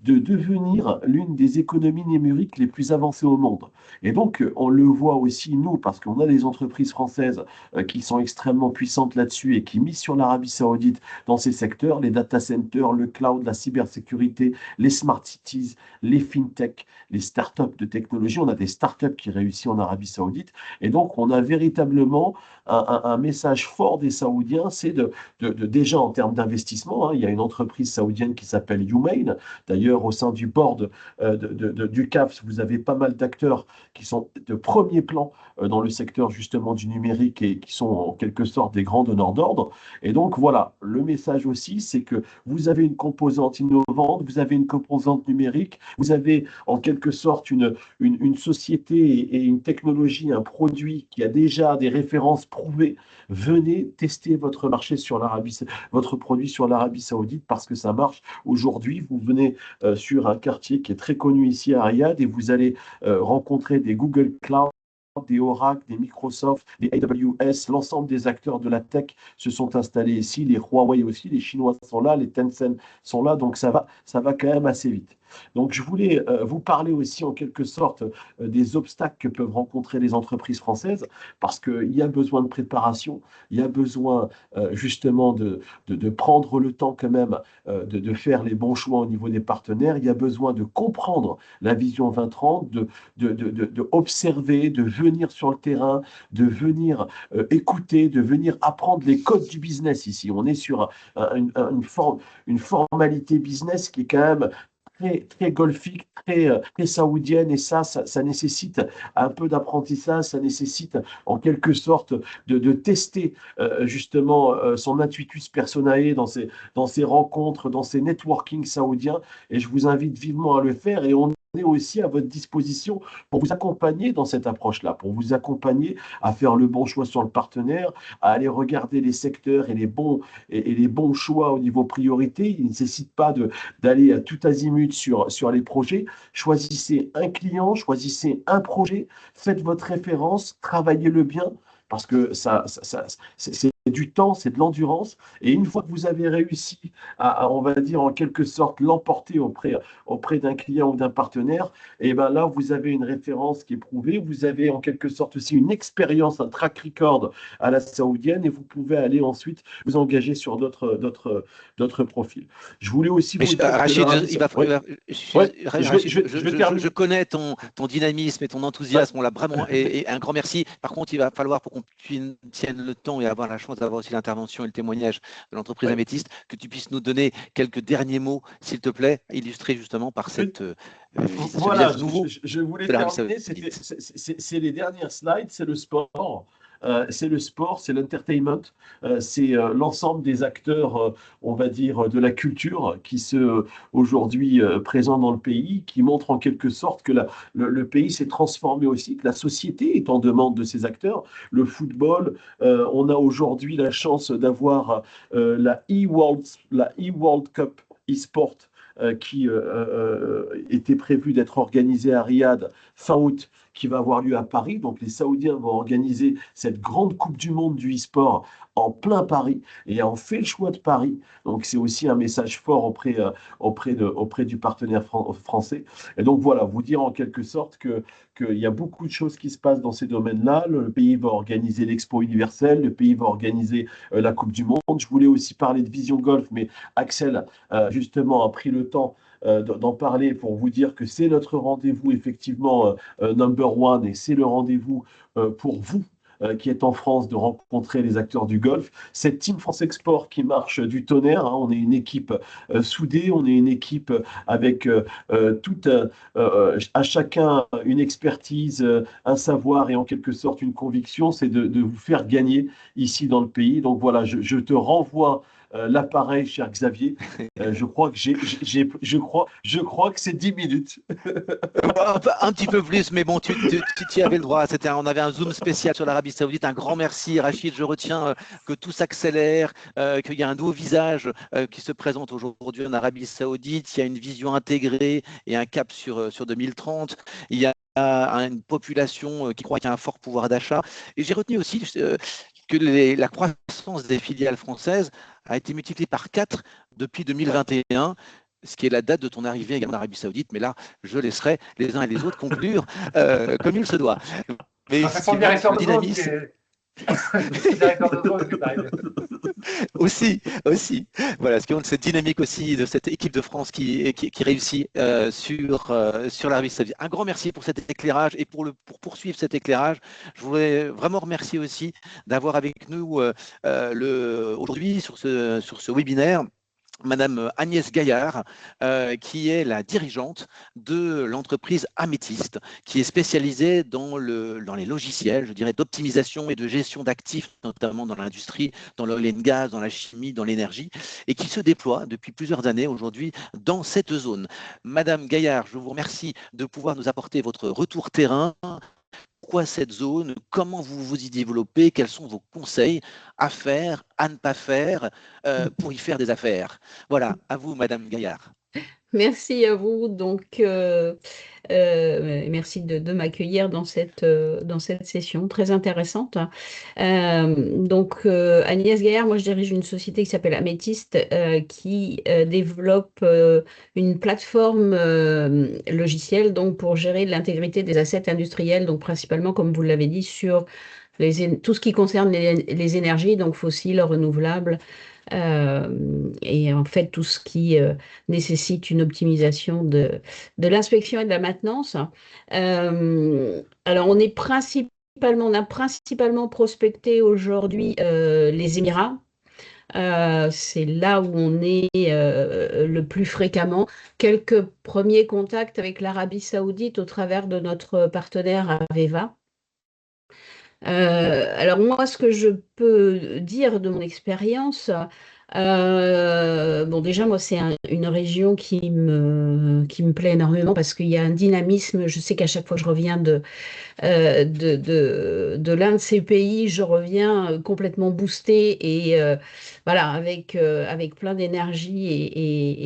de devenir l'une des économies numériques les plus avancées au monde. Et donc, on le voit aussi, nous, parce qu'on a des entreprises françaises qui sont extrêmement puissantes là-dessus et qui misent sur l'Arabie Saoudite dans ces secteurs, les data centers, le cloud, la cybersécurité, les smart cities, les fintech, les startups de technologie. On a des startups qui réussissent en Arabie Saoudite. Et donc, on a véritablement un message fort des Saoudiens, c'est déjà en termes d'investissement, hein, il y a une entreprise saoudienne qui s'appelle Humane. D'ailleurs, au sein du board du CAF, vous avez pas mal d'acteurs qui sont de premier plan dans le secteur justement du numérique et qui sont en quelque sorte des grands donneurs d'ordre. Et donc voilà, le message aussi, c'est que vous avez une composante innovante, vous avez une composante numérique, vous avez en quelque sorte une société et une technologie, un produit qui a déjà des références prouvées. Venez tester votre marché sur votre produit sur l'Arabie Saoudite parce que ça marche. Aujourd'hui, vous venez sur un quartier qui est très connu ici à Riyad et vous allez rencontrer des Google Cloud, des Oracle, des Microsoft, des AWS, l'ensemble des acteurs de la tech se sont installés ici, les Huawei aussi, les Chinois sont là, les Tencent sont là, donc ça va quand même assez vite. Donc je voulais vous parler aussi en quelque sorte des obstacles que peuvent rencontrer les entreprises françaises, parce qu'il y a besoin de préparation, il y a besoin justement de prendre le temps quand même de faire les bons choix au niveau des partenaires, il y a besoin de comprendre la vision 2030, de observer, de venir sur le terrain, de venir écouter, de venir apprendre les codes du business ici. On est sur une formalité business qui est quand même très golfique, très saoudienne, et ça nécessite un peu d'apprentissage, ça nécessite en quelque sorte de tester justement son intuitus personae dans ces rencontres, dans ces networking saoudiens, et je vous invite vivement à le faire, et on est aussi à votre disposition pour vous accompagner dans cette approche-là, pour vous accompagner à faire le bon choix sur le partenaire, à aller regarder les secteurs et les bons choix au niveau priorité. Il ne nécessite pas d'aller à tout azimut sur les projets. Choisissez un client, choisissez un projet, faites votre référence, travaillez-le bien, parce que c'est du temps, c'est de l'endurance. Et une fois que vous avez réussi on va dire, en quelque sorte, l'emporter auprès d'un client ou d'un partenaire, et ben là, vous avez une référence qui est prouvée, vous avez en quelque sorte aussi une expérience, un track record à la saoudienne, et vous pouvez aller ensuite vous engager sur d'autres profils. Je voulais aussi vous dire Rachid, je terminer. connais ton dynamisme et ton enthousiasme, on l'a vraiment, et un grand merci. Par contre, il va falloir, pour qu'on tienne le temps et avoir la chance d'avoir aussi l'intervention et le témoignage de l'entreprise Améthyste, que tu puisses nous donner quelques derniers mots, s'il te plaît, illustrés justement par cette voilà, je voulais terminer, c'est les dernières slides, c'est le sport. C'est l'entertainment, c'est l'ensemble des acteurs, on va dire, de la culture qui se aujourd'hui présents dans le pays, qui montrent en quelque sorte que le pays s'est transformé aussi, que la société est en demande de ces acteurs. Le football, on a aujourd'hui la chance d'avoir la e-World Cup e-sport qui était prévu d'être organisée à Riyad fin août, qui va avoir lieu à Paris. Donc les Saoudiens vont organiser cette grande Coupe du Monde du e-sport en plein Paris et ont fait le choix de Paris. Donc c'est aussi un message fort auprès du partenaire français. Et donc voilà, vous dire en quelque sorte qu'il y a beaucoup de choses qui se passent dans ces domaines-là. Le pays va organiser l'Expo universelle, le pays va organiser la Coupe du Monde. Je voulais aussi parler de Vision Golf, mais Axel justement a pris le temps d'en parler pour vous dire que c'est notre rendez-vous effectivement number one, et c'est le rendez-vous pour vous qui êtes en France, de rencontrer les acteurs du golf. Cette Team France Export qui marche du tonnerre, hein, on est une équipe soudée, on est une équipe avec à chacun une expertise, un savoir et en quelque sorte une conviction, c'est de vous faire gagner ici dans le pays. Donc voilà, je te renvoie l'appareil, cher Xavier. Je crois que c'est 10 minutes. Un petit peu plus, mais bon, tu y avais le droit. On avait un zoom spécial sur l'Arabie Saoudite. Un grand merci, Rachid. Je retiens que tout s'accélère, qu'il y a un nouveau visage qui se présente aujourd'hui en Arabie Saoudite. Il y a une vision intégrée et un cap sur 2030. Il y a une population qui croit qu'il y a un fort pouvoir d'achat. Et j'ai retenu aussi que la croissance des filiales françaises a été multipliée par 4 depuis 2021, ce qui est la date de ton arrivée également en Arabie Saoudite. Mais là, je laisserai les uns et les autres conclure comme il se doit. Mais c'est le directeur de dynamisme. Aussi. Voilà, ce qui montre cette dynamique aussi de cette équipe de France qui réussit sur l'Arabie Saoudite. Un grand merci pour cet éclairage et pour poursuivre cet éclairage. Je voudrais vraiment remercier aussi d'avoir avec nous aujourd'hui sur ce webinaire Madame Agnès Gaillard, qui est la dirigeante de l'entreprise Améthyste, qui est spécialisée dans les logiciels, je dirais, d'optimisation et de gestion d'actifs, notamment dans l'industrie, dans l'oil and gas, dans la chimie, dans l'énergie, et qui se déploie depuis plusieurs années aujourd'hui dans cette zone. Madame Gaillard, je vous remercie de pouvoir nous apporter votre retour terrain. Pourquoi cette zone? Comment vous vous y développez? Quels sont vos conseils à faire, à ne pas faire pour y faire des affaires? Voilà, à vous, Madame Gaillard. Merci à vous. Donc, merci de m'accueillir dans cette session très intéressante. Agnès Gaillard, moi je dirige une société qui s'appelle Améthyste qui développe une plateforme logicielle donc, pour gérer l'intégrité des assets industriels, donc principalement, comme vous l'avez dit, sur tout ce qui concerne les énergies, donc fossiles, renouvelables, et en fait tout ce qui nécessite une optimisation de l'inspection et de la maintenance. Alors on a principalement prospecté aujourd'hui les Émirats. C'est là où on est le plus fréquemment. Quelques premiers contacts avec l'Arabie Saoudite au travers de notre partenaire Aveva. Alors moi, ce que je peux dire de mon expérience, Bon, déjà, moi, c'est une région qui me plaît énormément parce qu'il y a un dynamisme. Je sais qu'à chaque fois que je reviens de l'un de ces pays, je reviens complètement boostée et voilà, avec plein d'énergie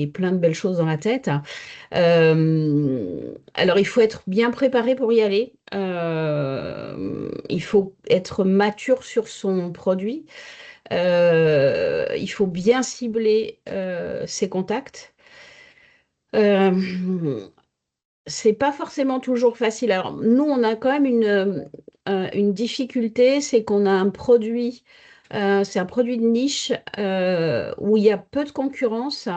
et plein de belles choses dans la tête. Alors, il faut être bien préparé pour y aller. Il faut être mature sur son produit. Il faut bien cibler ses contacts. Euh, c'est pas forcément toujours facile. Alors, nous, on a quand même une difficulté, c'est qu'on a un produit, c'est un produit de niche où il y a peu de concurrence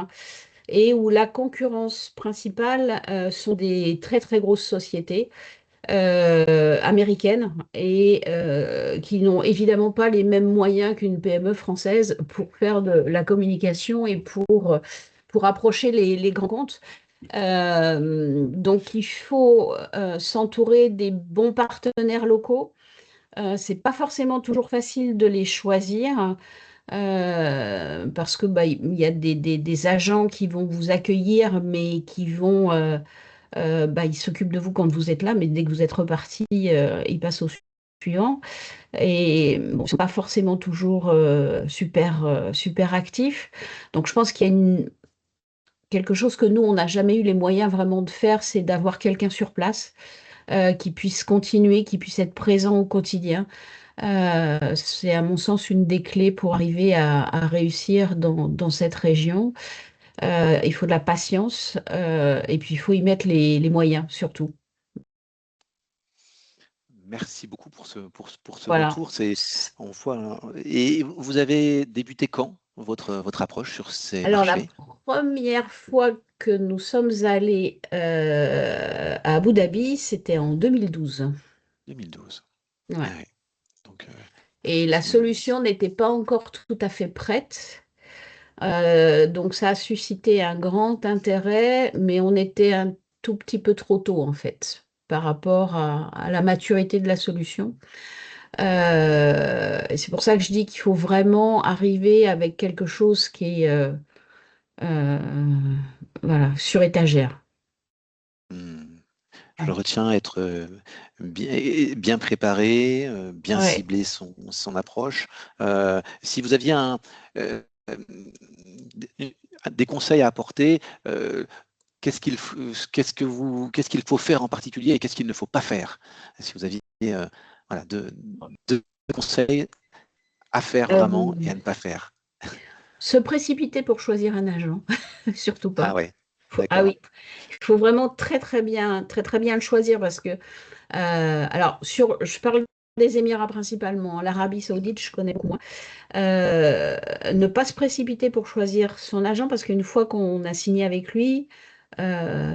et où la concurrence principale sont des très très grosses sociétés américaines et qui n'ont évidemment pas les mêmes moyens qu'une PME française pour faire de la communication et pour approcher les grands comptes. Donc, il faut s'entourer des bons partenaires locaux. C'est pas forcément toujours facile de les choisir parce que il y a des agents qui vont vous accueillir, mais qui vont ils s'occupent de vous quand vous êtes là, mais dès que vous êtes reparti, ils passent au suivant. Et bon, ils sont pas forcément toujours super actifs. Donc, je pense qu'il y a quelque chose que nous, on n'a jamais eu les moyens vraiment de faire, c'est d'avoir quelqu'un sur place qui puisse continuer, qui puisse être présent au quotidien. C'est à mon sens une des clés pour arriver à réussir dans cette région. Il faut de la patience et puis il faut y mettre les moyens surtout. Merci beaucoup pour ce Voilà. retour. On voit, hein. Et vous avez débuté quand votre approche sur ces Alors la marchés? première fois que nous sommes allés à Abu Dhabi, c'était en 2012. 2012. Ah Ouais. ouais. Donc, Et la c'est une- solution n'était pas encore tout à fait prête. Donc ça a suscité un grand intérêt, mais on était un tout petit peu trop tôt en fait par rapport à la maturité de la solution. Et c'est pour ça que je dis qu'il faut vraiment arriver avec quelque chose qui est euh, voilà, sur étagère. Hmm. Je le Ouais. retiens, être bien préparé, bien Ouais. cibler son approche. Si vous aviez euh, des conseils à apporter, qu'est-ce qu'il faut faire en particulier et qu'est-ce qu'il ne faut pas faire? Si vous aviez voilà, deux conseils à faire Euh, vraiment et à ne pas faire. Se précipiter pour choisir un agent, surtout Ah pas. ouais, Ah d'accord. oui, il faut vraiment très bien le choisir parce que, alors, je parle des Émirats principalement, l'Arabie Saoudite, je connais beaucoup moins. Ne pas se précipiter pour choisir son agent parce qu'une fois qu'on a signé avec lui,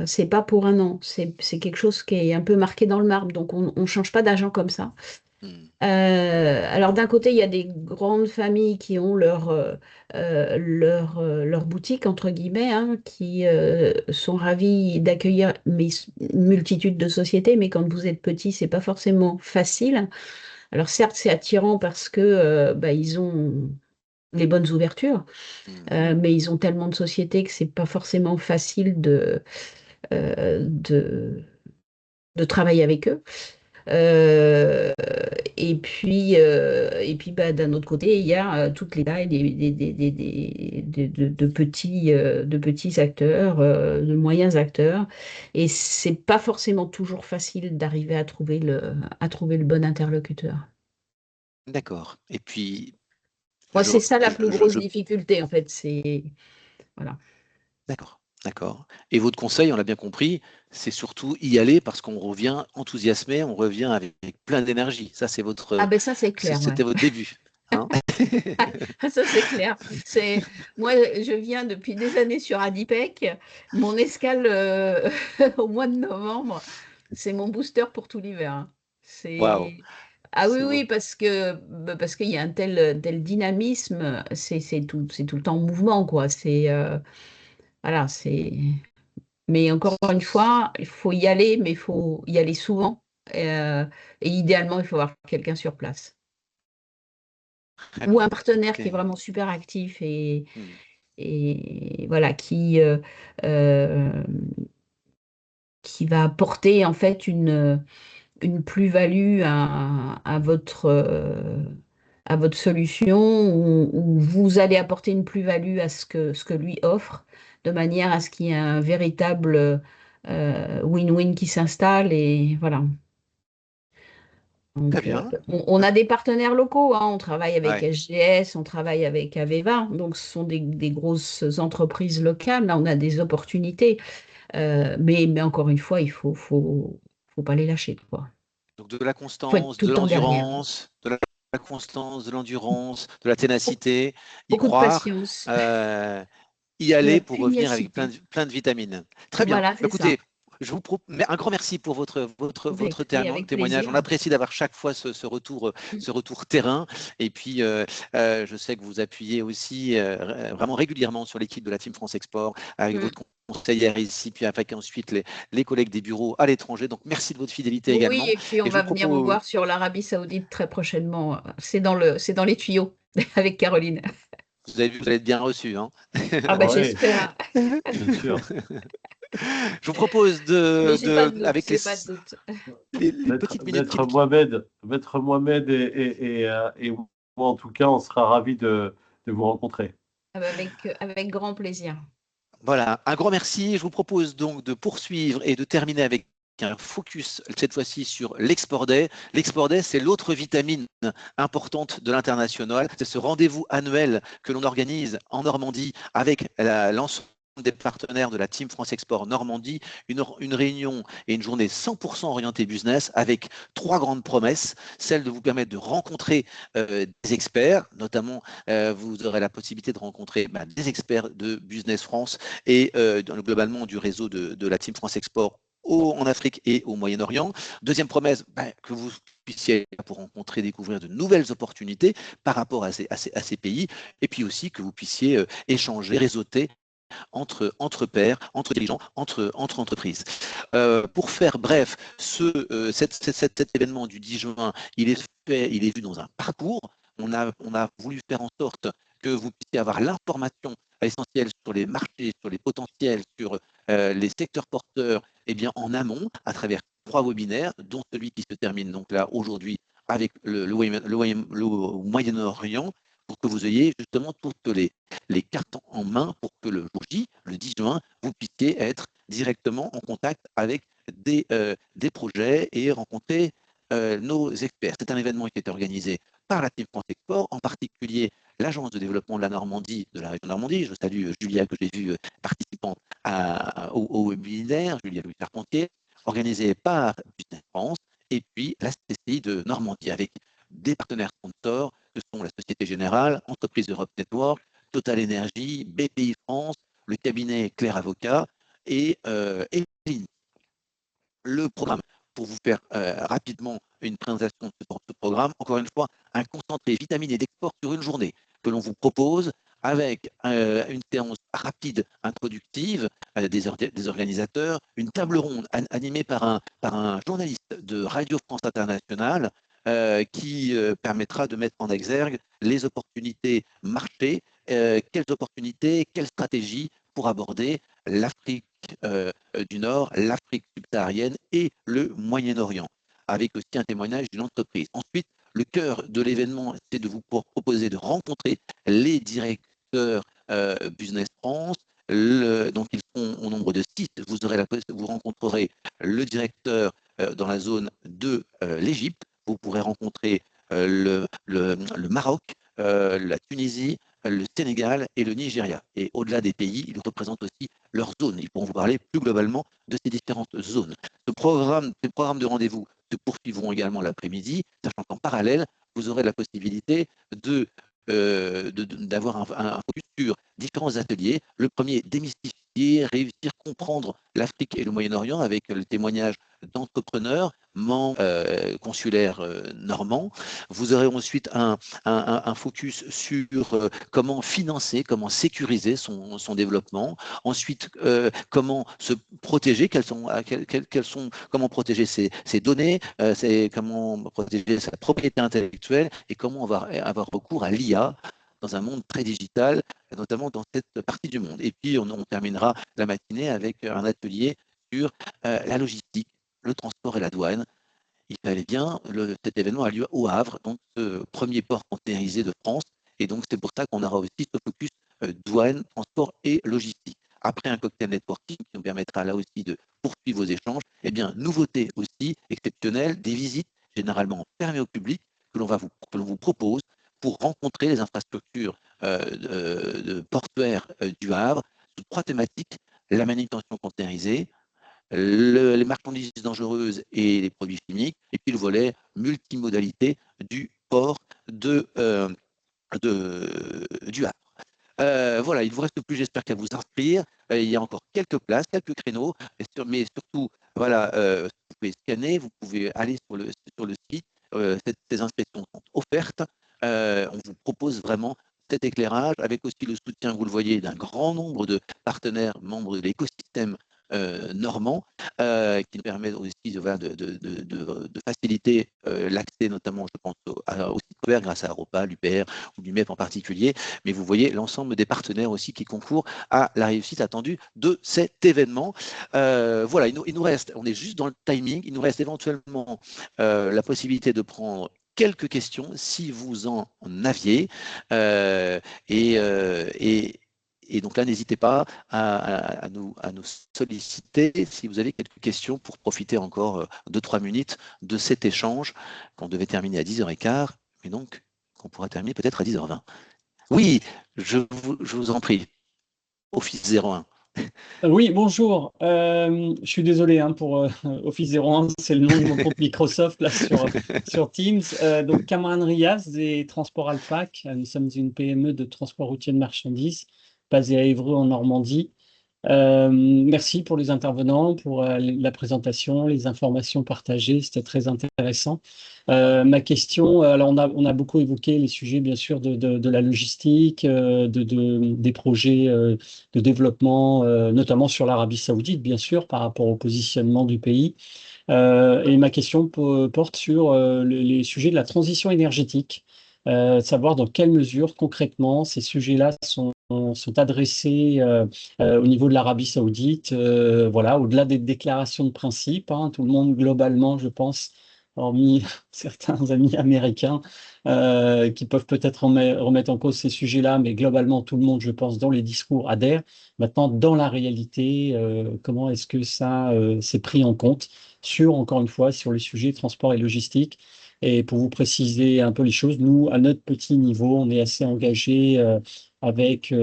c'est pas pour un an, c'est quelque chose qui est un peu marqué dans le marbre, donc on ne change pas d'agent comme ça. Hmm. Alors d'un côté, il y a des grandes familles qui ont leur boutique, entre guillemets, hein, qui sont ravis d'accueillir une multitude de sociétés, mais quand vous êtes petit, c'est pas forcément facile. Alors certes, c'est attirant parce que ils ont les bonnes ouvertures, Hmm. mais ils ont tellement de sociétés que c'est pas forcément facile euh, de, de travailler avec eux. Euh, d'un autre côté, il y a toutes les tailles de petits acteurs, de moyens acteurs. Et c'est pas forcément toujours facile d'arriver à trouver le bon interlocuteur. D'accord. Et puis, Moi, je, c'est ça la plus grosse je difficulté, en fait. Voilà. d'accord, d'accord. Et votre conseil, on l'a bien compris, c'est surtout y aller parce qu'on revient enthousiasmé, on revient avec plein d'énergie. Ça, Ah ben ça, c'est clair, ouais. c'était votre début, hein. Ça, c'est clair. Moi, je viens depuis des années sur Adipec. Mon escale au mois de novembre, c'est mon booster pour tout l'hiver, hein. Waouh, Ah oui, c'est oui, beau. parce qu'il y a un tel dynamisme, c'est tout le temps en mouvement, quoi. Voilà, c'est. Mais encore une fois, il faut y aller, mais il faut y aller souvent. Et idéalement, il faut avoir quelqu'un sur place. Très ou bien. un partenaire Ok. qui est vraiment super actif Hmm. et voilà, euh, qui va apporter en fait une plus-value à votre solution, où vous allez apporter une plus-value à ce que lui offre, de manière à ce qu'il y ait un véritable win-win qui s'installe. Et voilà. Très Donc, bien. on a des partenaires locaux, hein. On travaille avec Ouais. SGS, on travaille avec Aveva, donc ce sont des grosses entreprises locales. Là, on a des opportunités. Mais encore une fois, faut pas les lâcher, quoi. Donc de la Faut être constance, tout de le temps derrière. l'endurance, la constance, de l'endurance, de la ténacité, y Beaucoup de croire, patience, euh, y de la aller pour revenir avec pugnacité. plein de vitamines. Très bien. Voilà, c'est ça. Écoutez, mais un grand merci pour votre Mais témoignage. avec Témoignage. plaisir. On apprécie d'avoir chaque fois ce retour terrain. Et puis, je sais que vous appuyez aussi vraiment régulièrement sur l'équipe de la Team France Export avec Mm. votre conseillère ici, puis avec ensuite les collègues des bureaux à l'étranger. Donc, merci de votre fidélité Oui, également. et puis on Et je vous va venir vous propose, voir sur l'Arabie Saoudite très prochainement. C'est dans les tuyaux avec Caroline. vous avez vu, vous allez être bien reçu, hein. Ah bah Oui, j'espère. bien sûr. Je vous propose Mais j'ai pas de doute, avec j'ai pas de doute. les petites minutes qui Maître Mohamed et moi, en tout cas, on sera ravis de vous rencontrer. Ah bah avec grand plaisir. Voilà, un grand merci. Je vous propose donc de poursuivre et de terminer avec un focus cette fois-ci sur l'Export Day. L'Export Day, c'est l'autre vitamine importante de l'international. C'est ce rendez-vous annuel que l'on organise en Normandie avec l'ensemble des partenaires de la Team France Export Normandie, une réunion et une journée 100% orientée business avec trois grandes promesses, celle de vous permettre de rencontrer des experts, notamment vous aurez la possibilité de rencontrer des experts de Business France et globalement du réseau de la Team France Export en Afrique et au Moyen-Orient. Deuxième promesse, que vous puissiez pour rencontrer, découvrir de nouvelles opportunités par rapport à ces pays, et puis aussi que vous puissiez échanger, réseauter entre pairs, entre dirigeants, entre entreprises. Pour faire bref, cet événement du 10 juin, il est vu dans un parcours. On a voulu faire en sorte que vous puissiez avoir l'information essentielle sur les marchés, sur les potentiels, sur les secteurs porteurs, en amont, à travers trois webinaires, dont celui qui se termine donc là aujourd'hui avec le Moyen-Orient, pour que vous ayez justement toutes les cartes en main pour que le jour J, le 10 juin, vous puissiez être directement en contact avec des projets et rencontrer nos experts. C'est un événement qui est organisé par la Team France Export, en particulier l'Agence de développement de la Normandie, de la région Normandie. Je salue Julia, que j'ai vue participante au webinaire, Julia Louis Carpentier, organisé par Business France, et puis la CCI de Normandie, avec des partenaires sponsors, que sont la Société Générale, Entreprise Europe Network, Total Énergie, BPI France, le cabinet Claire Avocat et Eline. Le programme, pour vous faire rapidement une présentation de ce programme, encore une fois, un concentré vitamine et d'export sur une journée que l'on vous propose avec une séance rapide introductive des organisateurs, une table ronde animée par un journaliste de Radio France Internationale qui permettra de mettre en exergue les opportunités marché, quelles opportunités, quelles stratégies pour aborder l'Afrique du Nord, l'Afrique subsaharienne et le Moyen-Orient, avec aussi un témoignage d'une entreprise. Ensuite, le cœur de l'événement, c'est de vous proposer de rencontrer les directeurs Business France. Donc, ils sont au nombre de 6. Vous rencontrerez le directeur dans la zone de l'Égypte. Vous pourrez rencontrer le Maroc, la Tunisie, le Sénégal et le Nigeria. Et au-delà des pays, ils représentent aussi leurs zones. Ils pourront vous parler plus globalement de ces différentes zones. Ces programmes de rendez-vous se poursuivront également l'après-midi, sachant qu'en parallèle, vous aurez la possibilité d'avoir un focus sur différents ateliers. Le premier, démystifier, réussir à comprendre l'Afrique et le Moyen-Orient avec le témoignage d'entrepreneurs, consulaire normand. Vous aurez ensuite un focus sur comment financer, comment sécuriser son développement. Ensuite, comment se protéger, comment protéger ses données, comment protéger sa propriété intellectuelle et comment avoir recours à l'IA dans un monde très digital, notamment dans cette partie du monde. Et puis, on terminera la matinée avec un atelier sur la logistique, le transport et la douane. Il fallait bien, cet événement a lieu au Havre, donc ce premier port containerisé de France. Et donc, c'est pour ça qu'on aura aussi ce focus douane, transport et logistique. Après un cocktail networking qui nous permettra là aussi de poursuivre vos échanges, eh bien, nouveauté aussi exceptionnelle, des visites généralement fermées au public que l'on vous propose pour rencontrer les infrastructures portuaires du Havre sous 3 thématiques: la manutention containerisée, les marchandises dangereuses et les produits chimiques, et puis le volet multimodalité du port du Havre. Voilà, il ne vous reste plus, j'espère, qu'à vous inscrire. Il y a encore quelques places, quelques créneaux, mais surtout, voilà, vous pouvez scanner, vous pouvez aller sur le site. Ces inscriptions sont offertes. On vous propose vraiment cet éclairage, avec aussi le soutien, vous le voyez, d'un grand nombre de partenaires membres de l'écosystème normand, qui nous permet aussi de faciliter l'accès, notamment, je pense, au site ouvert grâce à Aropa, l'UPR ou l'UMEP en particulier. Mais vous voyez l'ensemble des partenaires aussi qui concourent à la réussite attendue de cet événement. Voilà, il nous reste, on est juste dans le timing, il nous reste éventuellement la possibilité de prendre quelques questions si vous en aviez. Et donc là, n'hésitez pas à nous solliciter si vous avez quelques questions pour profiter encore 2-3 minutes de cet échange qu'on devait terminer à 10h15, mais donc qu'on pourra terminer peut-être à 10h20. Oui, je vous en prie, Office 01. Oui, bonjour. Je suis désolé pour Office 01, c'est le nom de mon groupe Microsoft là, sur Teams. Donc, Cameron Riaz des Transports Alpac. Nous sommes une PME de transport routier de marchandises basée à Évreux en Normandie. Merci pour les intervenants, pour la présentation, les informations partagées, c'était très intéressant. Ma question, alors on a beaucoup évoqué les sujets bien sûr de la logistique, des projets de développement, notamment sur l'Arabie Saoudite bien sûr par rapport au positionnement du pays. Et ma question porte sur les sujets de la transition énergétique. Savoir dans quelle mesure concrètement ces sujets-là sont adressés au niveau de l'Arabie Saoudite, voilà, au-delà des déclarations de principe, tout le monde globalement, je pense, hormis certains amis américains qui peuvent peut-être remettre en cause ces sujets-là, mais globalement tout le monde, je pense, dans les discours adhère. Maintenant, dans la réalité, comment est-ce que ça s'est pris en compte encore une fois, sur les sujets transport et logistique? Et pour vous préciser un peu les choses, nous, à notre petit niveau, on est assez engagé avec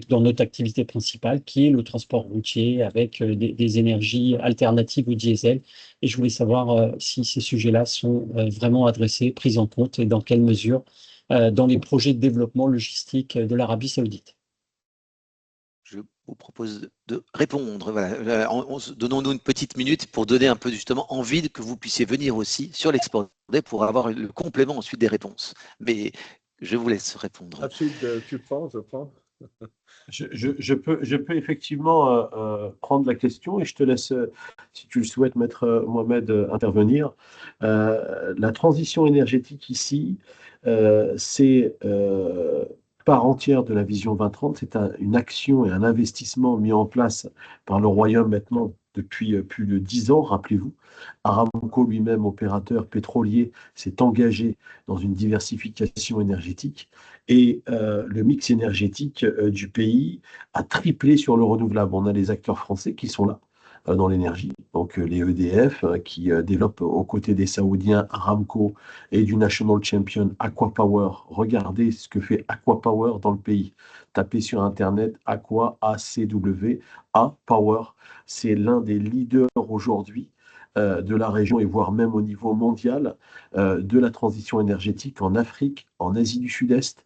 dans notre activité principale, qui est le transport routier, avec des énergies alternatives au diesel. Et je voulais savoir si ces sujets-là sont vraiment adressés, pris en compte, et dans quelle mesure dans les projets de développement logistique de l'Arabie Saoudite. Je vous propose de répondre. Voilà. Donnons-nous une petite minute pour donner un peu justement envie que vous puissiez venir aussi sur l'Expo pour avoir le complément ensuite des réponses. Mais je vous laisse répondre. Ensuite, tu prends, je prends. Je peux effectivement prendre la question et je te laisse, si tu le souhaites, Maître Mohamed, intervenir. La transition énergétique ici, c'est part entière de la vision 2030. C'est une action et un investissement mis en place par le Royaume maintenant depuis plus de 10 ans, rappelez-vous. Aramco lui-même, opérateur pétrolier, s'est engagé dans une diversification énergétique et le mix énergétique du pays a triplé sur le renouvelable. On a les acteurs français qui sont là dans l'énergie, donc les EDF qui développent aux côtés des Saoudiens Aramco et du National Champion Aqua Power. Regardez ce que fait Aqua Power dans le pays. Tapez sur Internet Aqua, ACW, A Power. C'est l'un des leaders aujourd'hui de la région et voire même au niveau mondial de la transition énergétique en Afrique, en Asie du Sud-Est,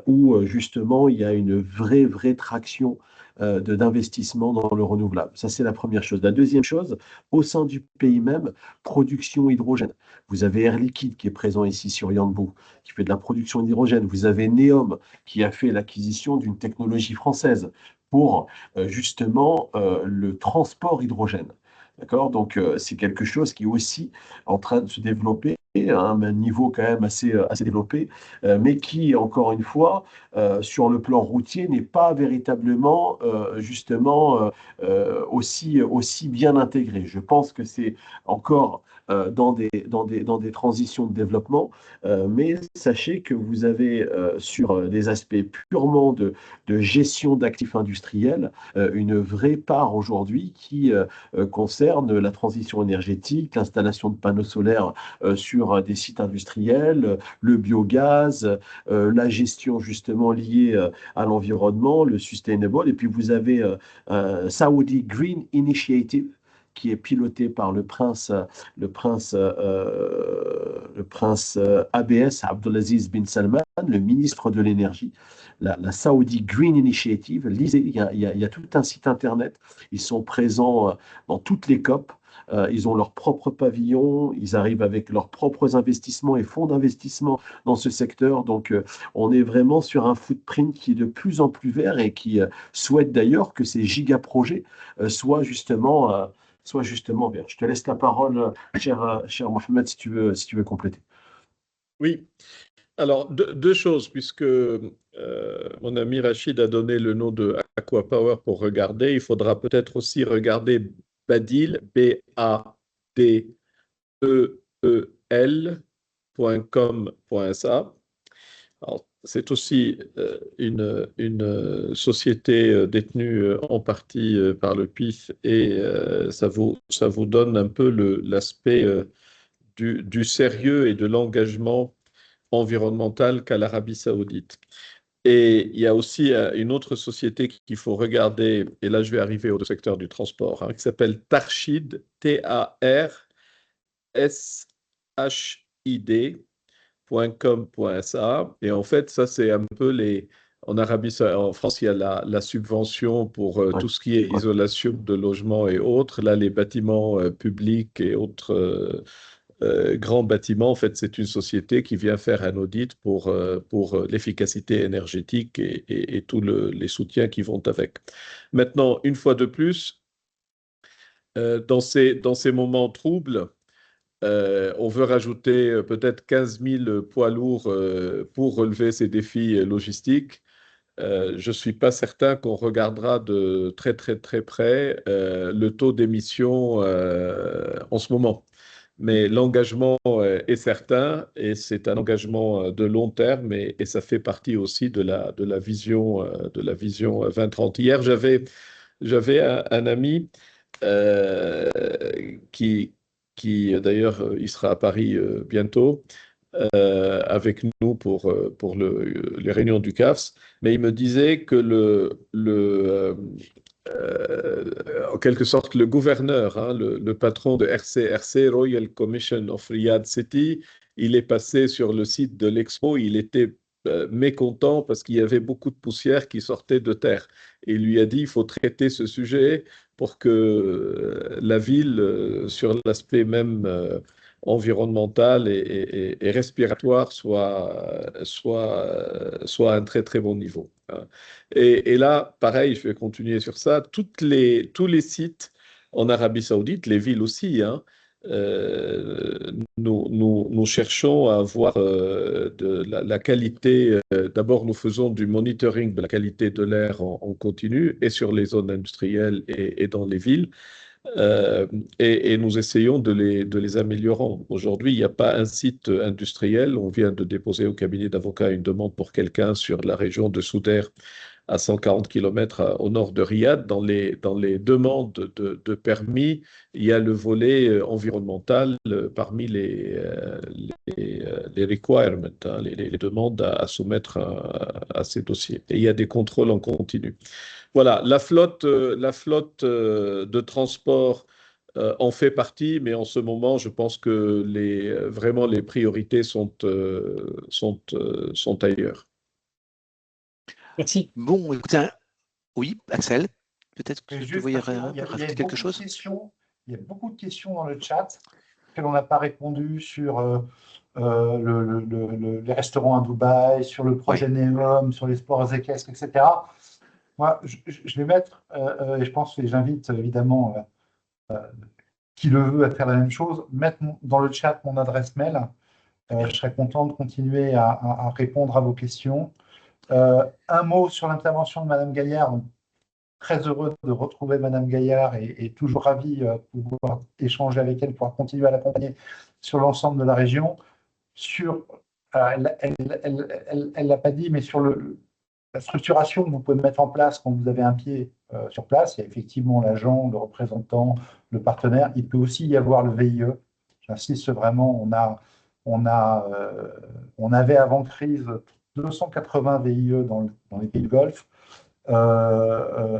où justement il y a une vraie traction d'investissement dans le renouvelable. Ça, c'est la première chose. La deuxième chose, au sein du pays même, production hydrogène. Vous avez Air Liquide qui est présent ici sur Yanbu, qui fait de la production d'hydrogène. Vous avez Neom qui a fait l'acquisition d'une technologie française pour justement le transport hydrogène. D'accord? Donc, c'est quelque chose qui est aussi en train de se développer à un niveau quand même assez développé, mais qui, encore une fois, sur le plan routier, n'est pas véritablement justement aussi bien intégré. Je pense que c'est encore dans des transitions de développement, mais sachez que vous avez sur des aspects purement de gestion d'actifs industriels une vraie part aujourd'hui qui concerne la transition énergétique, l'installation de panneaux solaires sur des sites industriels, le biogaz, la gestion justement liée à l'environnement, le sustainable. Et puis vous avez Saudi Green Initiative qui est piloté par le prince ABS, Abdulaziz bin Salman, le ministre de l'énergie, la Saudi Green Initiative. Lisez, il y a tout un site internet. Ils sont présents dans toutes les COP. Ils ont leur propre pavillon, ils arrivent avec leurs propres investissements et fonds d'investissement dans ce secteur. Donc, on est vraiment sur un footprint qui est de plus en plus vert et qui souhaite d'ailleurs que ces giga-projets soient justement vert. Je te laisse la parole, cher Mohamed, si tu veux compléter. Oui. Alors, deux choses, puisque mon ami Rachid a donné le nom de Aquapower pour regarder. Il faudra peut-être aussi regarder Badil, BADEEL.com.sa. C'est aussi une société détenue en partie par le PIF et ça vous donne un peu l'aspect du sérieux et de l'engagement environnemental qu'a l'Arabie Saoudite. Et il y a aussi une autre société qu'il faut regarder, et là je vais arriver au secteur du transport, qui s'appelle Tarshid, TARSHID.com.sa. Et en fait, ça c'est un peu en France, il y a la subvention pour tout ce qui est isolation de logements et autres. Là, les bâtiments publics et autres grands bâtiments, en fait, c'est une société qui vient faire un audit pour l'efficacité énergétique et tous les soutiens qui vont avec. Maintenant, une fois de plus, dans ces moments troubles, on veut rajouter peut-être 15 000 poids lourds pour relever ces défis logistiques. Je ne suis pas certain qu'on regardera de très près le taux d'émission en ce moment. Mais l'engagement est certain et c'est un engagement de long terme et ça fait partie aussi de la vision 2030. Hier, j'avais un ami qui d'ailleurs, il sera à Paris bientôt avec nous pour les réunions du CAFS, mais il me disait que en quelque sorte, le gouverneur, le patron de RCRC, Royal Commission of Riyadh City, il est passé sur le site de l'Expo, il était mécontent parce qu'il y avait beaucoup de poussière qui sortait de terre. Et il lui a dit, il faut traiter ce sujet pour que la ville, sur l'aspect même environnemental et respiratoire, soit à un très bon niveau. Et là, pareil, je vais continuer sur ça. Tous les sites en Arabie Saoudite, les villes aussi, nous cherchons à avoir de la qualité. D'abord, nous faisons du monitoring de la qualité de l'air en continu et sur les zones industrielles et dans les villes. Et nous essayons de les améliorer. Aujourd'hui, il n'y a pas un site industriel. On vient de déposer au cabinet d'avocats une demande pour quelqu'un sur la région de Soudair, à 140 km au nord de Riyad. Dans les demandes de permis, il y a le volet environnemental parmi les requirements, les demandes à soumettre à ces dossiers. Et il y a des contrôles en continu. Voilà, la flotte de transport en fait partie, mais en ce moment, je pense que vraiment les priorités sont ailleurs. Merci. Bon, écoutez, oui, Axel, peut-être que Et tu juste voyais parce qu'il y a rajouter quelque beaucoup de chose? questions, il y a beaucoup de questions dans le chat auxquelles on n'a pas répondu sur les restaurants à Dubaï, sur le Oui. projet Neom, sur les sports équestres, etc. Moi, je vais mettre, et je pense que j'invite évidemment qui le veut à faire la même chose, mettre dans le chat mon adresse mail. Je serais content de continuer à répondre à vos questions. Un mot sur l'intervention de Madame Gaillard. Donc, très heureux de retrouver Madame Gaillard et toujours ravi de pouvoir échanger avec elle, pouvoir continuer à l'accompagner sur l'ensemble de la région. Elle l'a pas dit, mais sur la structuration que vous pouvez mettre en place quand vous avez un pied sur place, il y a effectivement l'agent, le représentant, le partenaire. Il peut aussi y avoir le VIE. J'insiste vraiment, on avait avant crise 280 VIE dans les pays du Golfe.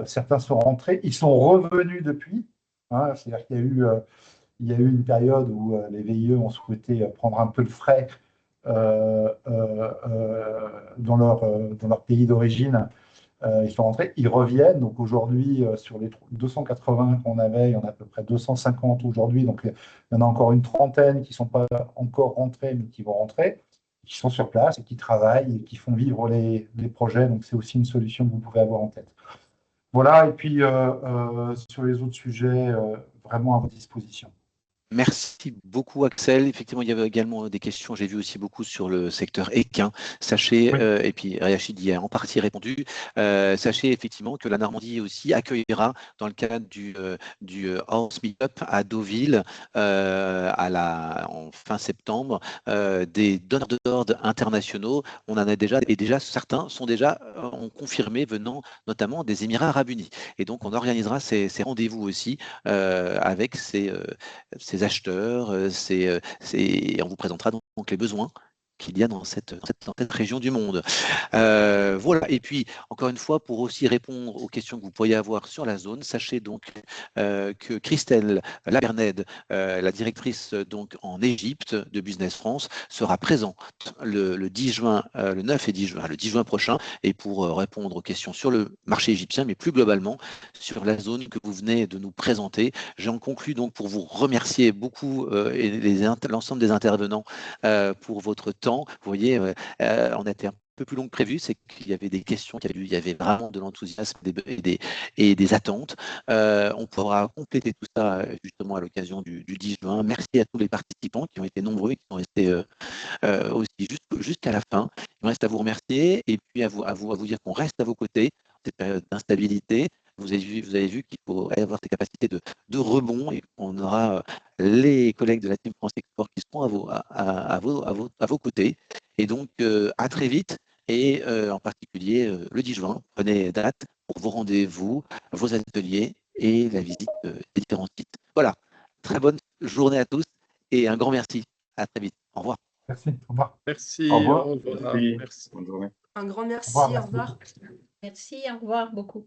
Certains sont rentrés, ils sont revenus depuis. Hein, c'est-à-dire qu'il y a eu une période où les VIE ont souhaité prendre un peu le frais dans leur pays d'origine. Ils sont rentrés, ils reviennent. Donc aujourd'hui, sur les 280 qu'on avait, il y en a à peu près 250 aujourd'hui. Donc il y en a encore une trentaine qui ne sont pas encore rentrés, mais qui vont rentrer, qui sont sur place et qui travaillent et qui font vivre les projets. Donc c'est aussi une solution que vous pouvez avoir en tête. Voilà, et puis sur les autres sujets, vraiment à votre disposition. Merci beaucoup, Axel. Effectivement, il y avait également des questions. J'ai vu aussi beaucoup sur le secteur équin. Sachez, Oui. et puis Rachid y a en partie répondu, sachez effectivement que la Normandie aussi accueillera, dans le cadre du Horse Meetup à Deauville, en fin septembre, des donneurs d'ordre internationaux. On en a déjà, et déjà certains sont déjà ont confirmé, venant notamment des Émirats arabes unis. Et donc, on organisera ces rendez-vous aussi avec ces acheteurs, et on vous présentera donc les besoins qu'il y a dans cette région du monde. Voilà, et puis encore une fois, pour aussi répondre aux questions que vous pourriez avoir sur la zone, sachez donc que Christelle Labernède, la directrice donc en Égypte de Business France, sera présente le 10 juin, le 9 et 10 juin, le 10 juin prochain, et pour répondre aux questions sur le marché égyptien, mais plus globalement sur la zone que vous venez de nous présenter. J'en conclus donc pour vous remercier beaucoup et l'ensemble des intervenants pour votre temps. Vous voyez, on a été un peu plus long que prévu, c'est qu'il y avait des questions, il y avait vraiment de l'enthousiasme et des attentes. On pourra compléter tout ça justement à l'occasion du 10 juin. Merci à tous les participants qui ont été nombreux et qui ont resté aussi jusqu'à la fin. Il me reste à vous remercier et puis à vous dire qu'on reste à vos côtés en cette période d'instabilité. Vous avez vu qu'il faut avoir ces capacités de rebond et qu'on aura les collègues de la Team France Export qui seront à vos côtés. Et donc, à très vite et en particulier le 10 juin, prenez date pour vos rendez-vous, vos ateliers et la visite des différents sites. Voilà, très bonne journée à tous et un grand merci. À très vite. Au revoir. Merci, au revoir. Merci, Au revoir. au revoir. Merci. Merci. Bonne journée. Un grand merci, Au revoir, au revoir. Merci, au revoir beaucoup.